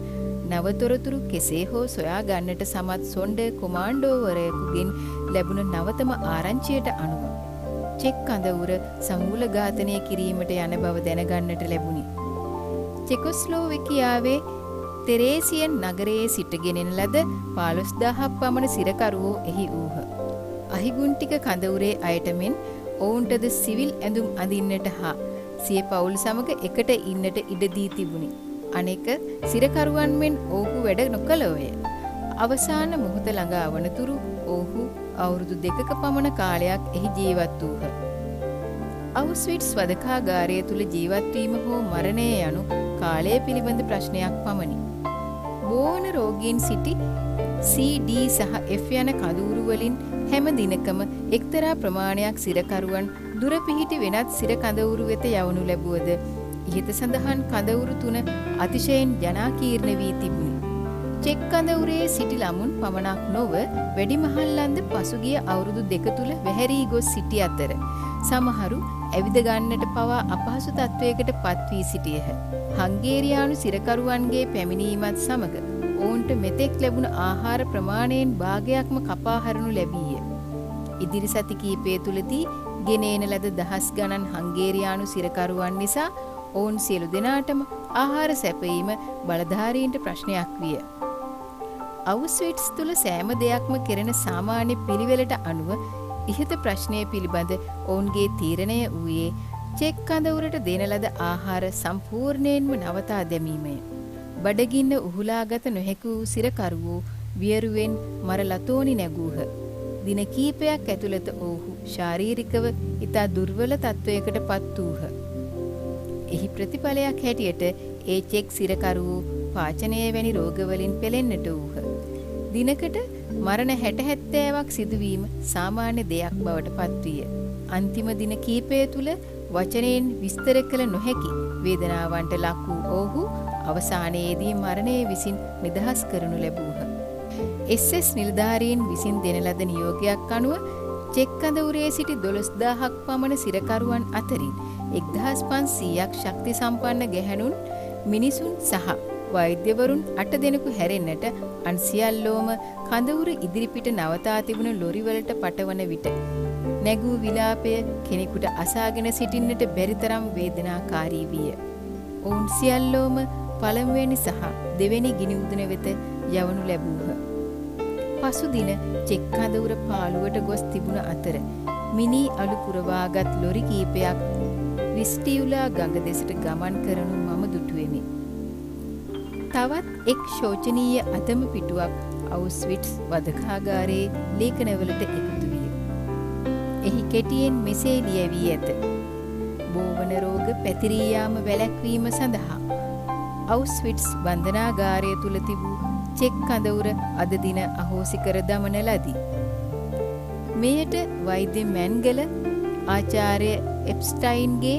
නවතොරතුරු කෙසේ හෝ සොයා ගන්නට සමත් සොණ්ඩ කොමාන්ඩෝවරයෙකුගෙන් ලැබුණ නවතම ආරංචියට අනුව චෙක් කඳවුර සමූල ඝාතනය කිරීමට යන බව දැනගන්නට ලැබුණි. චෙකොස්ලෝවෙකියාවේ තෙරේසියන් නගරයේ සිටගෙනෙන ලද 15000ක් පමණ සිරකරුවෝ එහි වූහ. අහිගුන්ටික කඳවුරේ අයට මෙන් ඔවුන්ටද සිවිල් ඇඳුම් අඳින්නට හා සිය පවුල් සමග එකට ඉන්නට ඉඩ දී තිබුණි. අනෙක සිරකරුවන් මෙන් ඔහු වැඩ නොකළෝය. අවසාන මොහොත ළඟා වනතුරු ඔහු අවුරුදු 2ක පමණ කාලයක් එහි ජීවත් වූහ. අවුස්විට්ස් වධකාගාරය තුල ජීවත් වීම හෝ මරණය යනු කාලය පිළිබඳ ප්‍රශ්නයක් පමණි. බෝවන රෝගීන් සිටි C, D සහ F යන කඳවුරු වලින් හැම දිනකම එක්තරා ප්‍රමාණයක් සිරකරුවන් දුර පිහිටි වෙනත් සිර කඳවුරු වෙත යවනු ලැබුවද ඉහත සඳහන් කඳවුරු තුන අතිශයින් ජනාකීර්ණ වී තිබුණි. චෙක් කඳවුරේ සිටි ළමුන් පමණක් නොව වැඩිමහල්ලන්ද පසුගිය අවුරුදු 2 තුල වැහැරී ගොස් සිටි අතර සමහරු ඇවිද ගන්නට පවා අපහසු තත්වයකට පත් වී සිටියහ. හංගේරියානු සිරකරුවන්ගේ පැමිණීමත් සමග ඔවුන්ට මෙතෙක් ලැබුණ ආහාර ප්‍රමාණයෙන් භාගයක්ම කපා හරනු ලැබීය. ඉදිරි සති කිහිපය තුලදී ගෙන එන ලද දහස් ගණන් හංගේරියානු සිරකරුවන් නිසා ඔවුන් සියලු දෙනාටම ආහාර සැපයීම බලධාරීන්ට ප්‍රශ්නයක් විය. අවුස්විට්ස් තුල සෑම දෙයක්ම කෙරෙන සාමාන්‍ය පිළිවෙලට අනුව ඉහත ප්‍රශ්නය පිළිබඳ ඔවුන්ගේ තීරණය වූයේ චෙක් කඳවුරට දෙන ලද ආහාර සම්පූර්ණයෙන්ම නවතා දැමීමය. බඩගින්න උහුලාගත නොහැකි වූ සිරකරුවෝ වියරුවෙන් මර ලතෝනි නැගූහ. දින කීපයක් ඇතුළත ඔවුහු ශාරීරිකව ඉතා දුර්වල තත්වයකට පත් වූහ. එහි ප්‍රතිඵලයක් හැටියට ඒ චෙක් සිරකරුවෝ පාචනය වැනි රෝගවලින් පෙළෙන්නට වූහ. දිනකට මරණ 60-70ක් සිදුවීම සාමාන්‍ය දෙයක් බවට පත්විය. අන්තිම දින කීපය තුල වචනයෙන් විස්තර කළ නොහැකි වේදනාවන්ට ලක් වූ ඔහු අවසානයේදී මරණය විසින් නිදහස් කරනු ලැබූහ. SS නිලධාරීන් විසින් දෙන ලද නියෝගයක් අනුව චෙක් කඳවුරේ සිටි 12000ක් පමණ සිරකරුවන් අතරින් 1500ක් ශක්ති සම්පන්න ගැහැණුන් මිනිසුන් සහ වෛද්‍යවරුන් 8 දෙනෙකු හැරෙන්නට අන් සියල්ලෝම කඳවුර ඉදිරිපිට නවතා තිබුණු ලොරි වලට පටවන විට නැගූ විලාපය කෙනෙකුට අසාගෙන සිටින්නට බැරි තරම් වේදනාකාරී විය. ඔවුන් සියල්ලෝම පළමුවෙනි සහ දෙවෙනි ගිනි උදුන වෙත යවනු ලැබූහ. පසුදින චෙක් කඳවුර පාළුවට ගොස් තිබුණ අතර මිනි අලු පුරවාගත් ලොරි කීපයක් විස්ටියුලා ගඟ දෙසට ගමන් කරනු මම දුටුවෙමි. තවත් එක් ශෝචනීය අතම පිටුවක් අවුස්විට්ස් වධකාගාරයේ ලේඛනවලට එකතු විය. එහි කෙටියෙන් මෙසේ ලියවී ඇත. බෝවන රෝග පැතිරී යාම වැළැක්වීම සඳහා අවුස්විට්ස් බන්ධනාගාරය තුල තිබූ චෙක් කඳවුර අද දින අහෝසි කර දමන ලදී. මෙයට වෛද්‍ය මැන්ගල ආචාර්ය එප්ස්ටයින්ගේ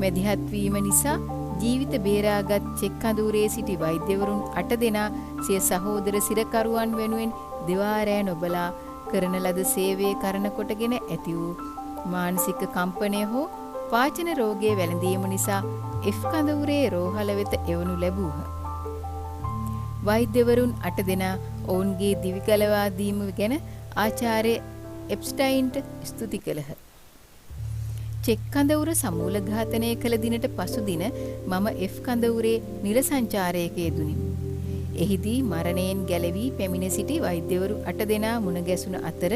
මැදිහත් වීම නිසා ජීවිත බේරාගත් චෙක් කඳවුරේ සිටි වෛද්‍යවරුන් 8 දෙනා සිය සහෝදර සිරකරුවන් වෙනුවෙන් දෙවාරෑ නොබලා කරන ලද සේවයේ කරන කොටගෙන ඇති වූ මානසික කම්පනය හෝ පාචන රෝගයේ වැළඳීම නිසා F කඳවුරේ රෝහල වෙත එවනු ලැබූහ. වෛද්‍යවරුන් 8 දෙනා ඔවුන්ගේ දිවි ගලවා දීම ගැන ආචාර්ය එප්ස්ටයින්ට ස්තුති කළහ. චෙක් කඳවුර සමූල ඝාතනය කළ දිනට පසු දින මම F කඳවුරේ නිල සංචාරයක යෙදුණි. එහිදී මරණයෙන් ගැලවී පැමිණ සිටි වෛද්‍යවරු 8 දෙනා මුණ ගැසුණ අතර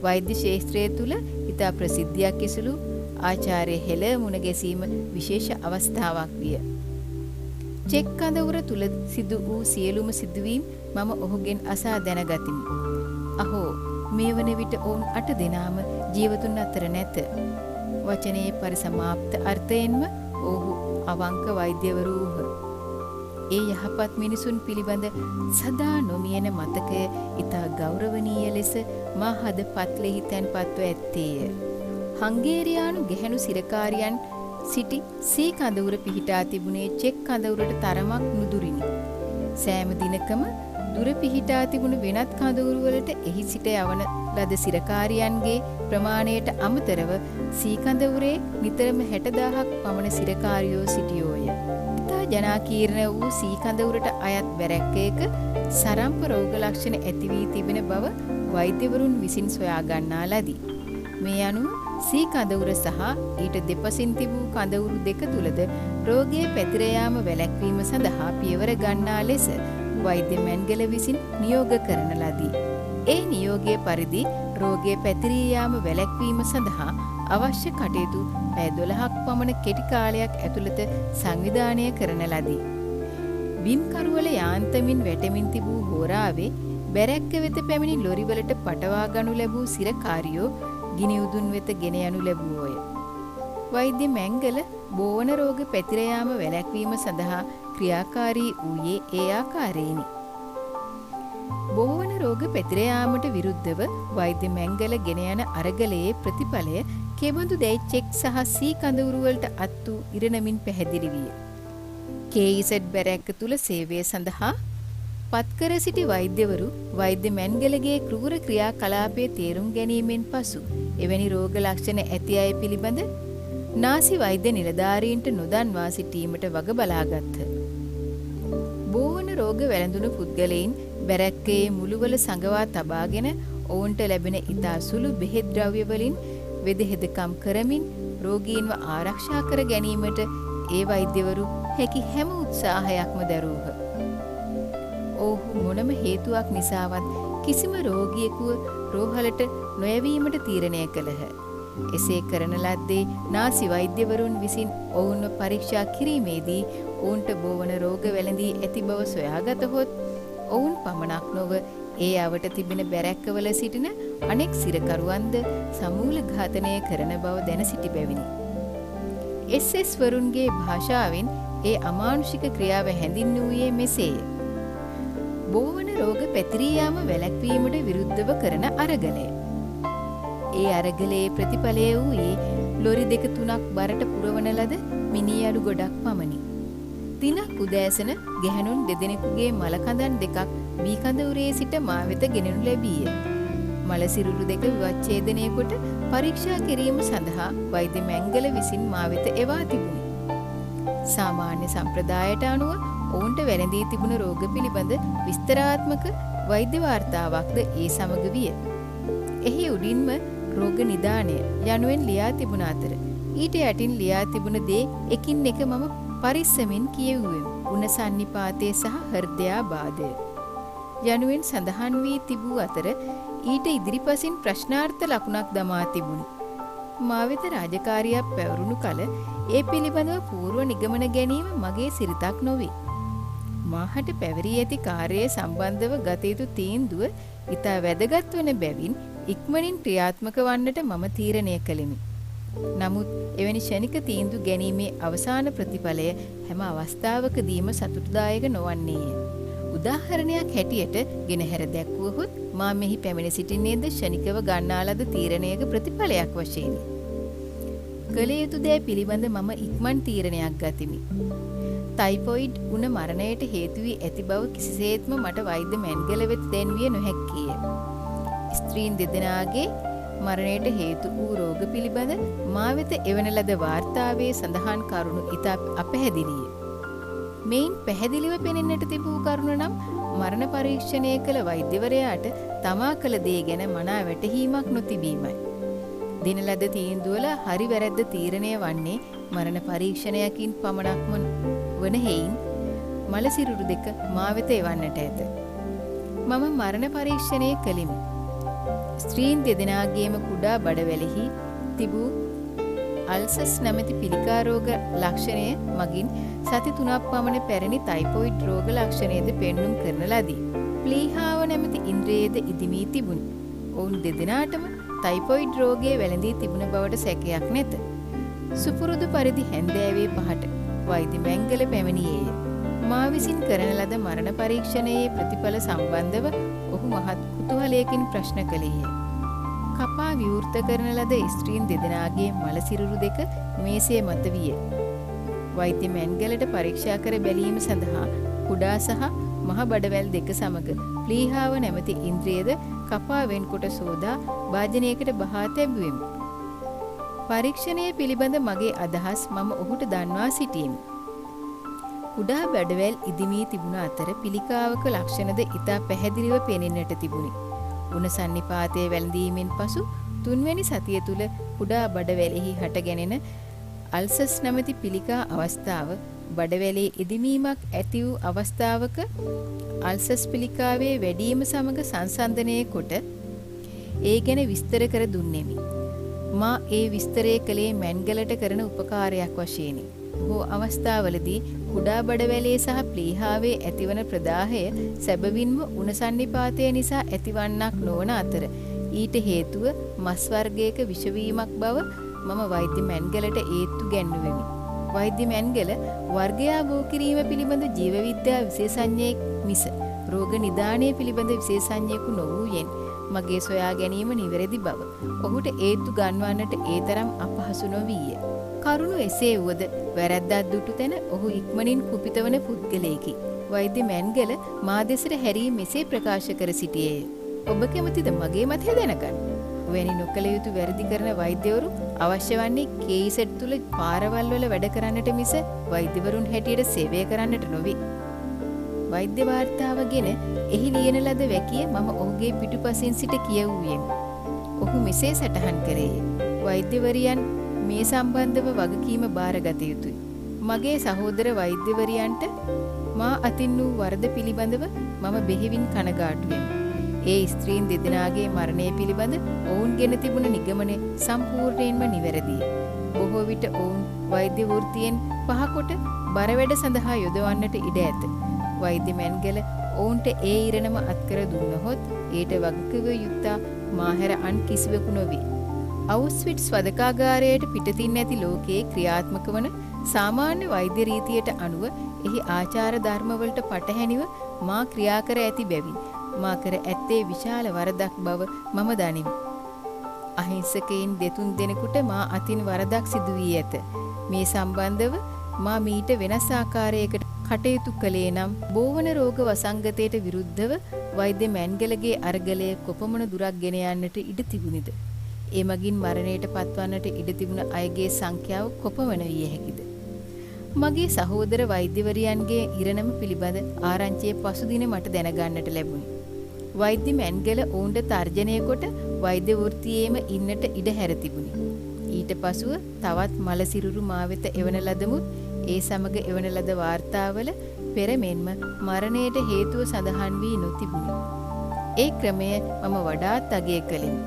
වෛද්‍ය ශාස්ත්‍රය තුල ඉතා ප්‍රසිද්ධියක් ඇසුළු ආචාර්ය හෙළ මුණ ගැසීම විශේෂ අවස්ථාවක් විය. චෙක් කඳවුර තුල සිදු වූ සියලුම සිදුවීම් මම ඔහුගෙන් අසා දැනගතිමි. අහෝ, මේ වන විට ඔවුන් 8 දෙනාම ජීවතුන් අතර නැත. වචනයේ පරිසමාප්ත අර්ථයෙන්ම ඔහු අවංක වෛද්‍යවරු වූහ. ඒ යහපත් මිනිසුන් පිළිබඳ සදා නොමියෙන මතකය ඉතා ගෞරවනීය ලෙස මා හද පත්ලෙහි තැන්පත්ව ඇත්තේය. හංගේරියානු ගැහැණු සිරකාරියන් සිටි සී කඳවුර පිහිටා තිබුණේ චෙක් කඳවුරට තරමක් නුදුරිනි. සෑම දිනකම දුර පිහිටා තිබුණු වෙනත් කඳවුරු වලට එහි සිට යවන ලද සිරකාරියන්ගේ ප්‍රමාණයට අමතරව සී කඳවුරේ නිතරම 60000ක් පමණ සිරකාරියෝ සිටියෝය. ඉතා ජනාකීර්ණ වූ සී කඳවුරට අයත් බැරැක්කයක සරම්ප රෝග ලක්ෂණ ඇති වී තිබෙන බව වෛද්‍යවරුන් විසින් සොයා ගන්නා ලදී. මේ අනුව සී කඳවුර සහ ඊට දෙපසින් තිබූ කඳවුරු දෙක තුලද රෝගයේ පැතිර යාම වැළැක්වීම සඳහා පියවර ගන්නා ලෙස වෛද්‍ය මැන්ගල විසින් නියෝග කරන ලදී. ඒ නියෝගයේ පරිදි රෝගයේ පැතිරී යාම වැළැක්වීම සඳහා අවශ්‍ය කටයුතු පැය 12ක් පමණ කෙටි කාලයක් ඇතුළත සංවිධානය කරන ලදී. බිම්කරුවල යාන්තමින් වැටෙමින් තිබූ හෝරාවේ බැරැක්ක වෙත පැමිණි ලොරිවලට පටවා ගනු ලැබූ සිරකාරියෝ ගිනි උදුන් වෙත ගෙන යනු ලැබුවෝය. වෛද්‍ය මැංගල බෝවන රෝග පැතිර යාම වැළැක්වීම සඳහා ක්‍රියාකාරී වූයේ ඒ ආකාරයෙනි. බෝවන රෝග පැතිර යාමට විරුද්ධව වෛද්‍ය මැංගල ගෙන යන අරගලයේ ප්‍රතිඵලය කෙබඳු දැයි චෙක් සහ සී කඳවුරු වලට අත් වූ ඉරණමින් පැහැදිලි විය. KZ බැරැක්ක තුල සේවය සඳහා පත්කර සිටි වෛද්‍යවරු වෛද්‍ය මැන්ගලගේ ක්‍රූර ක්‍රියාකලාපයේ තේරුම් ගැනීමෙන් පසු එවැනි රෝග ලක්ෂණ ඇති අය පිළිබඳ නාසි වෛද්‍ය නිලධාරීන්ට නොදන්වා සිටීමට වග බලාගත්හ. බෝවන රෝග වැළඳුණු පුද්ගලයින් බැරැක්කේ මුළුවල සංගවා තබාගෙන ඔවුන්ට ලැබෙන ඉතා සුළු බෙහෙත් ද්‍රව්‍ය වලින් වෙදහෙදකම් කරමින් රෝගීන්ව ආරක්ෂා කර ගැනීමට ඒ වෛද්‍යවරු හැකි හැම උත්සාහයක්ම දරූහ. ඔවුහු මොනම හේතුවක් නිසාවත් කිසිම රෝගියෙකුව රෝහලට නොයැවීමට තීරණය කළහ. එසේ කරන ලද්දේ නාසි වෛද්‍යවරුන් විසින් ඔවුන්ව පරීක්ෂා කිරීමේදී ඔවුන්ට බෝවන රෝග වැළඳී ඇති බව සොයාගතහොත් ඔවුන් පමණක් නොව ඒ අවට තිබෙන බැරැක්කවල සිටින අනෙක් සිරකරුවන්ද සමූල ඝාතනය කරන බව දැන සිටි බැවිනි. SS වරුන්ගේ භාෂාවෙන් ඒ අමානුෂික ක්‍රියාව හැඳින්වූයේ මෙසේය. බෝවන රෝග පැතිරී යාම වැළැක්වීමට විරුද්ධව කරන අරගලය. ඒ අරගලයේ ප්‍රතිඵලය වූයේ ලොරි 2-3ක් බරට පුරවන ලද මිනිඅඩු ගොඩක් පමණි. දිනක් උදෑසන ගැහැණුන් දෙදෙනෙකුගේ මලකඳන් දෙකක් බීකඳවුරේ සිට මා වෙත ගෙනනු ලැබීය. මල සිරුරු දෙක විවච්ඡේදනය කොට පරීක්ෂා කිරීම සඳහා වෛද්‍ය මැංගල විසින් මා වෙත එවා තිබුණි. සාමාන්‍ය සම්ප්‍රදායට අනුව ඔවුන්ට වැළඳී තිබුණු රෝග පිළිබඳ විස්තරාත්මක වෛද්‍ය වාර්තාවක්ද ඒ සමග විය. එහි උඩින්ම රෝග නිදානය යනුවෙන් ලියා තිබුණ අතර ඊට යටින් ලියා තිබුණ දේ එකින් එක මම පරිස්සමින් කියවුවෙමි. උණ සන්නිපාතය සහ හෘදයාබාධය යනුවෙන් සඳහන් වී තිබූ අතර ඊට ඉදිරිපසින් ප්‍රශ්නාර්ථ ලකුණක් දමා තිබුණි. මා වෙත රාජකාරියක් පැවරුණු කල ඒ පිළිබඳව පූර්ව නිගමන ගැනීම මගේ සිරිතක් නොවේ. මාහට පැවරී ඇති කාර්යයේ සම්බන්ධව ගත යුතු තීන්දුව ඉතා වැදගත් වන බැවින් ඉක්මනින් ක්‍රියාත්මක වන්නට මම තීරණය කළෙමි. නමුත් එවැනි ෂණික තීන්දුව ගැනීමේ අවසාන ප්‍රතිඵලය හැම අවස්ථාවකදීම සතුටුදායක නොවන්නේය. උදාහරණයක් හැටියට ගෙනහැර දැක්වුවහොත් මා මෙහි පැමිණ සිටින්නේද ෂණිකව ගන්නා ලද තීරණයක ප්‍රතිඵලයක් වශයෙනි. කළ යුතු දෑ පිළිබඳ මම ඉක්මන් තීරණයක් ගතිමි. ටයිෆොයිඩ් උණ මරණයට හේතු වී ඇති බව කිසිසේත්ම මට වෛද්‍ය මැන්ගල වෙත දැන්විය නොහැක්කේය. ස්ත්‍රීන් දෙදෙනාගේ මරණයට හේතු වූ රෝග පිළිබඳ මා වෙත එවන ලද වාර්තාවේ සඳහන් කරුණු ඉතා අපැහැදිලිය. මෙයින් පැහැදිලිව පෙනෙන්නට තිබූ කරුණ නම් මරණ පරීක්ෂණය කළ වෛද්‍යවරයාට තමා කළ දේ ගැන මනා වැටහීමක් නොතිබීමයි. දින ලද තීන්දුවල හරි වැරැද්ද තීරණය වන්නේ මරණ පරීක්ෂණයකින් පමණක්ම වන හේයින් මල සිරුරු දෙක මා වෙත එවන්නට ඇත. මම මරණ පරීක්ෂණය කළෙමි. ස්ත්‍රීන් දෙදෙනාගේම කුඩා බඩවැලෙහි තිබූ අල්සස් නැමැති පිළිකා රෝග ලක්ෂණය මගින් සති 3ක් පමණ පැරණි ටයිෆොයිඩ් රෝග ලක්ෂණයද පෙන්눔 කරන ලදී. ප්ලීහාව නැමැති ඉන්ද්‍රියද ඉදිමී තිබුණි. ඔවුන් දෙදෙනාටම ටයිෆොයිඩ් රෝගයේ වැළඳී තිබුණ බවට සැකයක් නැත. සුපුරුදු පරිදි හැන්දෑවේ 5ට වෛද්‍ය මැංගල පැමිණියේය. මා විසින් කරන ලද මරණ පරීක්ෂණයේ ප්‍රතිඵල සම්බන්ධව ඔහු මහත් කුතුහලයකින් ප්‍රශ්න කළේය. කපා විවෘත කරන ලද ස්ත්‍රීන් දෙදෙනාගේ මල සිරුරු දෙක මේසය මත විය. වෛද්‍ය මැන්ගලට පරීක්ෂා කර බැලීම සඳහා කුඩා සහ මහ බඩවැල් දෙක සමග ප්ලීහාව නැමැති ඉන්ද්‍රියද කපා වෙන්කොට සෝදා භාජනයකට බහා තැබුවෙමි. පරීක්ෂණය පිළිබඳ මගේ අදහස් මම ඔහුට දන්වා සිටියෙමි. කුඩා බඩවැල් ඉදිමී තිබුණ අතර පිළිකාවක ලක්ෂණද ඉතා පැහැදිලිව පෙනෙන්නට තිබුණි. උණ සන්නිපාතයේ වැළඳීමෙන් පසු 3 වෙනි සතිය තුල කුඩා බඩවැලෙහි හටගැනෙන අල්සස් නැමැති පිළිකා අවස්ථාව බඩවැලේ ඉදිමීමක් ඇති වූ අවස්ථාවක අල්සස් පිළිකාවේ වැඩිම සමග සංසන්දනය කොට ඒ ගැන විස්තර කර දුන්නෙමි. මා ඒ විස්තරය කළේ මැන්ගලට කරන උපකාරයක් වශයෙනි. බොහෝ අවස්ථාවලදී කුඩා බඩවැලේ සහ ප්ලීහාවේ ඇතිවන ප්‍රදාහය සැබවින්ම උණ සන්නිපාතය නිසා ඇතිවන්නක් නොවන අතර ඊට හේතුව මස් වර්ගයක විෂවීමක් බව මම වෛද්‍ය මැන්ගලට ඒත්තු ගැන්නුවෙමි. වෛද්‍ය මැන්ගල වර්ගයාබෝ කිරීම පිළිබඳ ජීව විද්‍යා විශේෂඥයෙක් මිස රෝග නිදානය පිළිබඳ විශේෂඥයෙකු නොවූයෙන් මගේ සොයා ගැනීම නිවැරදි බව ඔහුට ඒත්තු ගන්වන්නට ඒ තරම් අපහසු නොවීය. කරුණු එසේ වුවද වැරැද්දක් දුටු තැන ඔහු ඉක්මනින් කුපිතවන පුද්ගලයෙකි. වෛද්‍ය මැන්ගල මා දෙසට හැරී මෙසේ ප්‍රකාශ කර සිටියේය. ඔබ කැමතිද මගේ මතය දැනගන්න? වැනි නොකළ යුතු වැරදි කරන වෛද්‍යවරු අවශ්‍ය වන්නේ කේසට් තුල පාරවල් වල වැඩ කරන්නට මිස වෛද්‍යවරුන් හැටියට සේවය කරන්නට නොවේ. වෛද්‍ය වාර්තාවගෙන එහි ලියන ලද වැකිය මම ඔහුගේ පිටුපසින් සිට කියවුවෙමි. ඔහු මෙසේ සටහන් කරේය. වෛද්‍යවරියන් මේ සම්බන්ධව වගකීම බාරගත යුතුයි. මගේ සහෝදර වෛද්‍යවරියන්ට මා අතින් වූ වරද පිළිබඳව මම බෙහෙවින් කනගාටු වෙමි. ඒ ස්ත්‍රීන් දෙදෙනාගේ මරණය පිළිබඳ ඔවුන් ගෙන තිබුණ නිගමනය සම්පූර්ණයෙන්ම නිවැරදිය. බොහෝ විට ඔවුන් වෛද්‍ය වෘත්තියෙන් පහකොට බර වැඩ සඳහා යොදවන්නට ඉඩ ඇත. වෛද්‍ය මැන්ගල ඔවුන්ට ඒ ඉරණම අත්කර දුන්නහොත් ඊට වගකිව යුත්තා මාහැර අන් කිසිවෙකු නොවේ. අවුස්විට්ස් වදකාගාරයට පිටතින් ඇති ලෝකයේ ක්‍රියාත්මක වන සාමාන්‍ය වෛද්‍ය රීතියට අනුව එහි ආචාර ධර්මවලට පටහැනිව මා ක්‍රියා කර ඇති බැවින් මා කර ඇත්තේ විශාල වරදක් බව මම දනිමි. අහිංසකයින් දෙතුන් දෙනෙකුට මා අතින් වරදක් සිදු වී ඇත. මේ සම්බන්ධව මා මීට වෙනස් ආකාරයකට කටයුතු කළේ නම් බෝවන රෝග වසංගතයට විරුද්ධව වෛද්‍ය මැන්ගලගේ අරගලය කොපමණ දුරක් ගෙන යන්නට ඉඩ තිබුණිද? ඒ මගින් මරණයට පත්වන්නට ඉඩ තිබුණ අයගේ සංඛ්‍යාව කොපමණ විය හැකිද? මගේ සහෝදර වෛද්‍යවරියන්ගේ ඉරණම පිළිබඳ ආරංචිය පසුදින මට දැනගන්නට ලැබුණි. වෛද්‍ය මැන්ගල ඔවුන්ට තර්ජනය කොට වෛද්‍ය වෘත්තියේම ඉන්නට ඉඩ හැර තිබුණි. ඊට පසුව තවත් මලසිරුරු මා වෙත එවන ලදමුත් ඒ සමග එවන ලද වාර්තාවල පෙර මෙන්ම මරණයට හේතුව සඳහන් වී නොතිබුණි. ඒ ක්‍රමය මම වඩාත් අගය කළෙමි.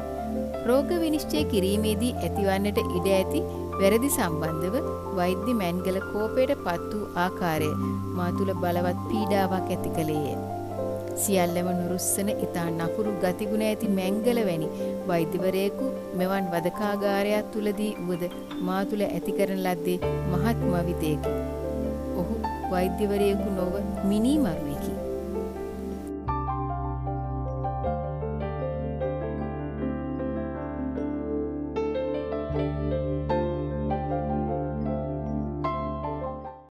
රෝග විනිශ්චය කිරීමේදී ඇතිවන්නට ඉඩ ඇති වැරදි සම්බන්ධව වෛද්‍ය මැන්ගල කෝපයට පත් වූ ආකාරය මා තුළ බලවත් පීඩාවක් ඇති කළේය. සියල්ලම නුරුස්සන ඉතා නපුරු ගතිගුණ ඇති මැන්ගල වැනි වෛද්‍යවරයෙකු මෙවන් වදකාගාරයක් තුලදී වුවද මා තුළ ඇති කරන ලද්දේ මහත් මවිතයකි. ඔහු වෛද්‍යවරයෙකු නොව මිනී මරුවෙකි.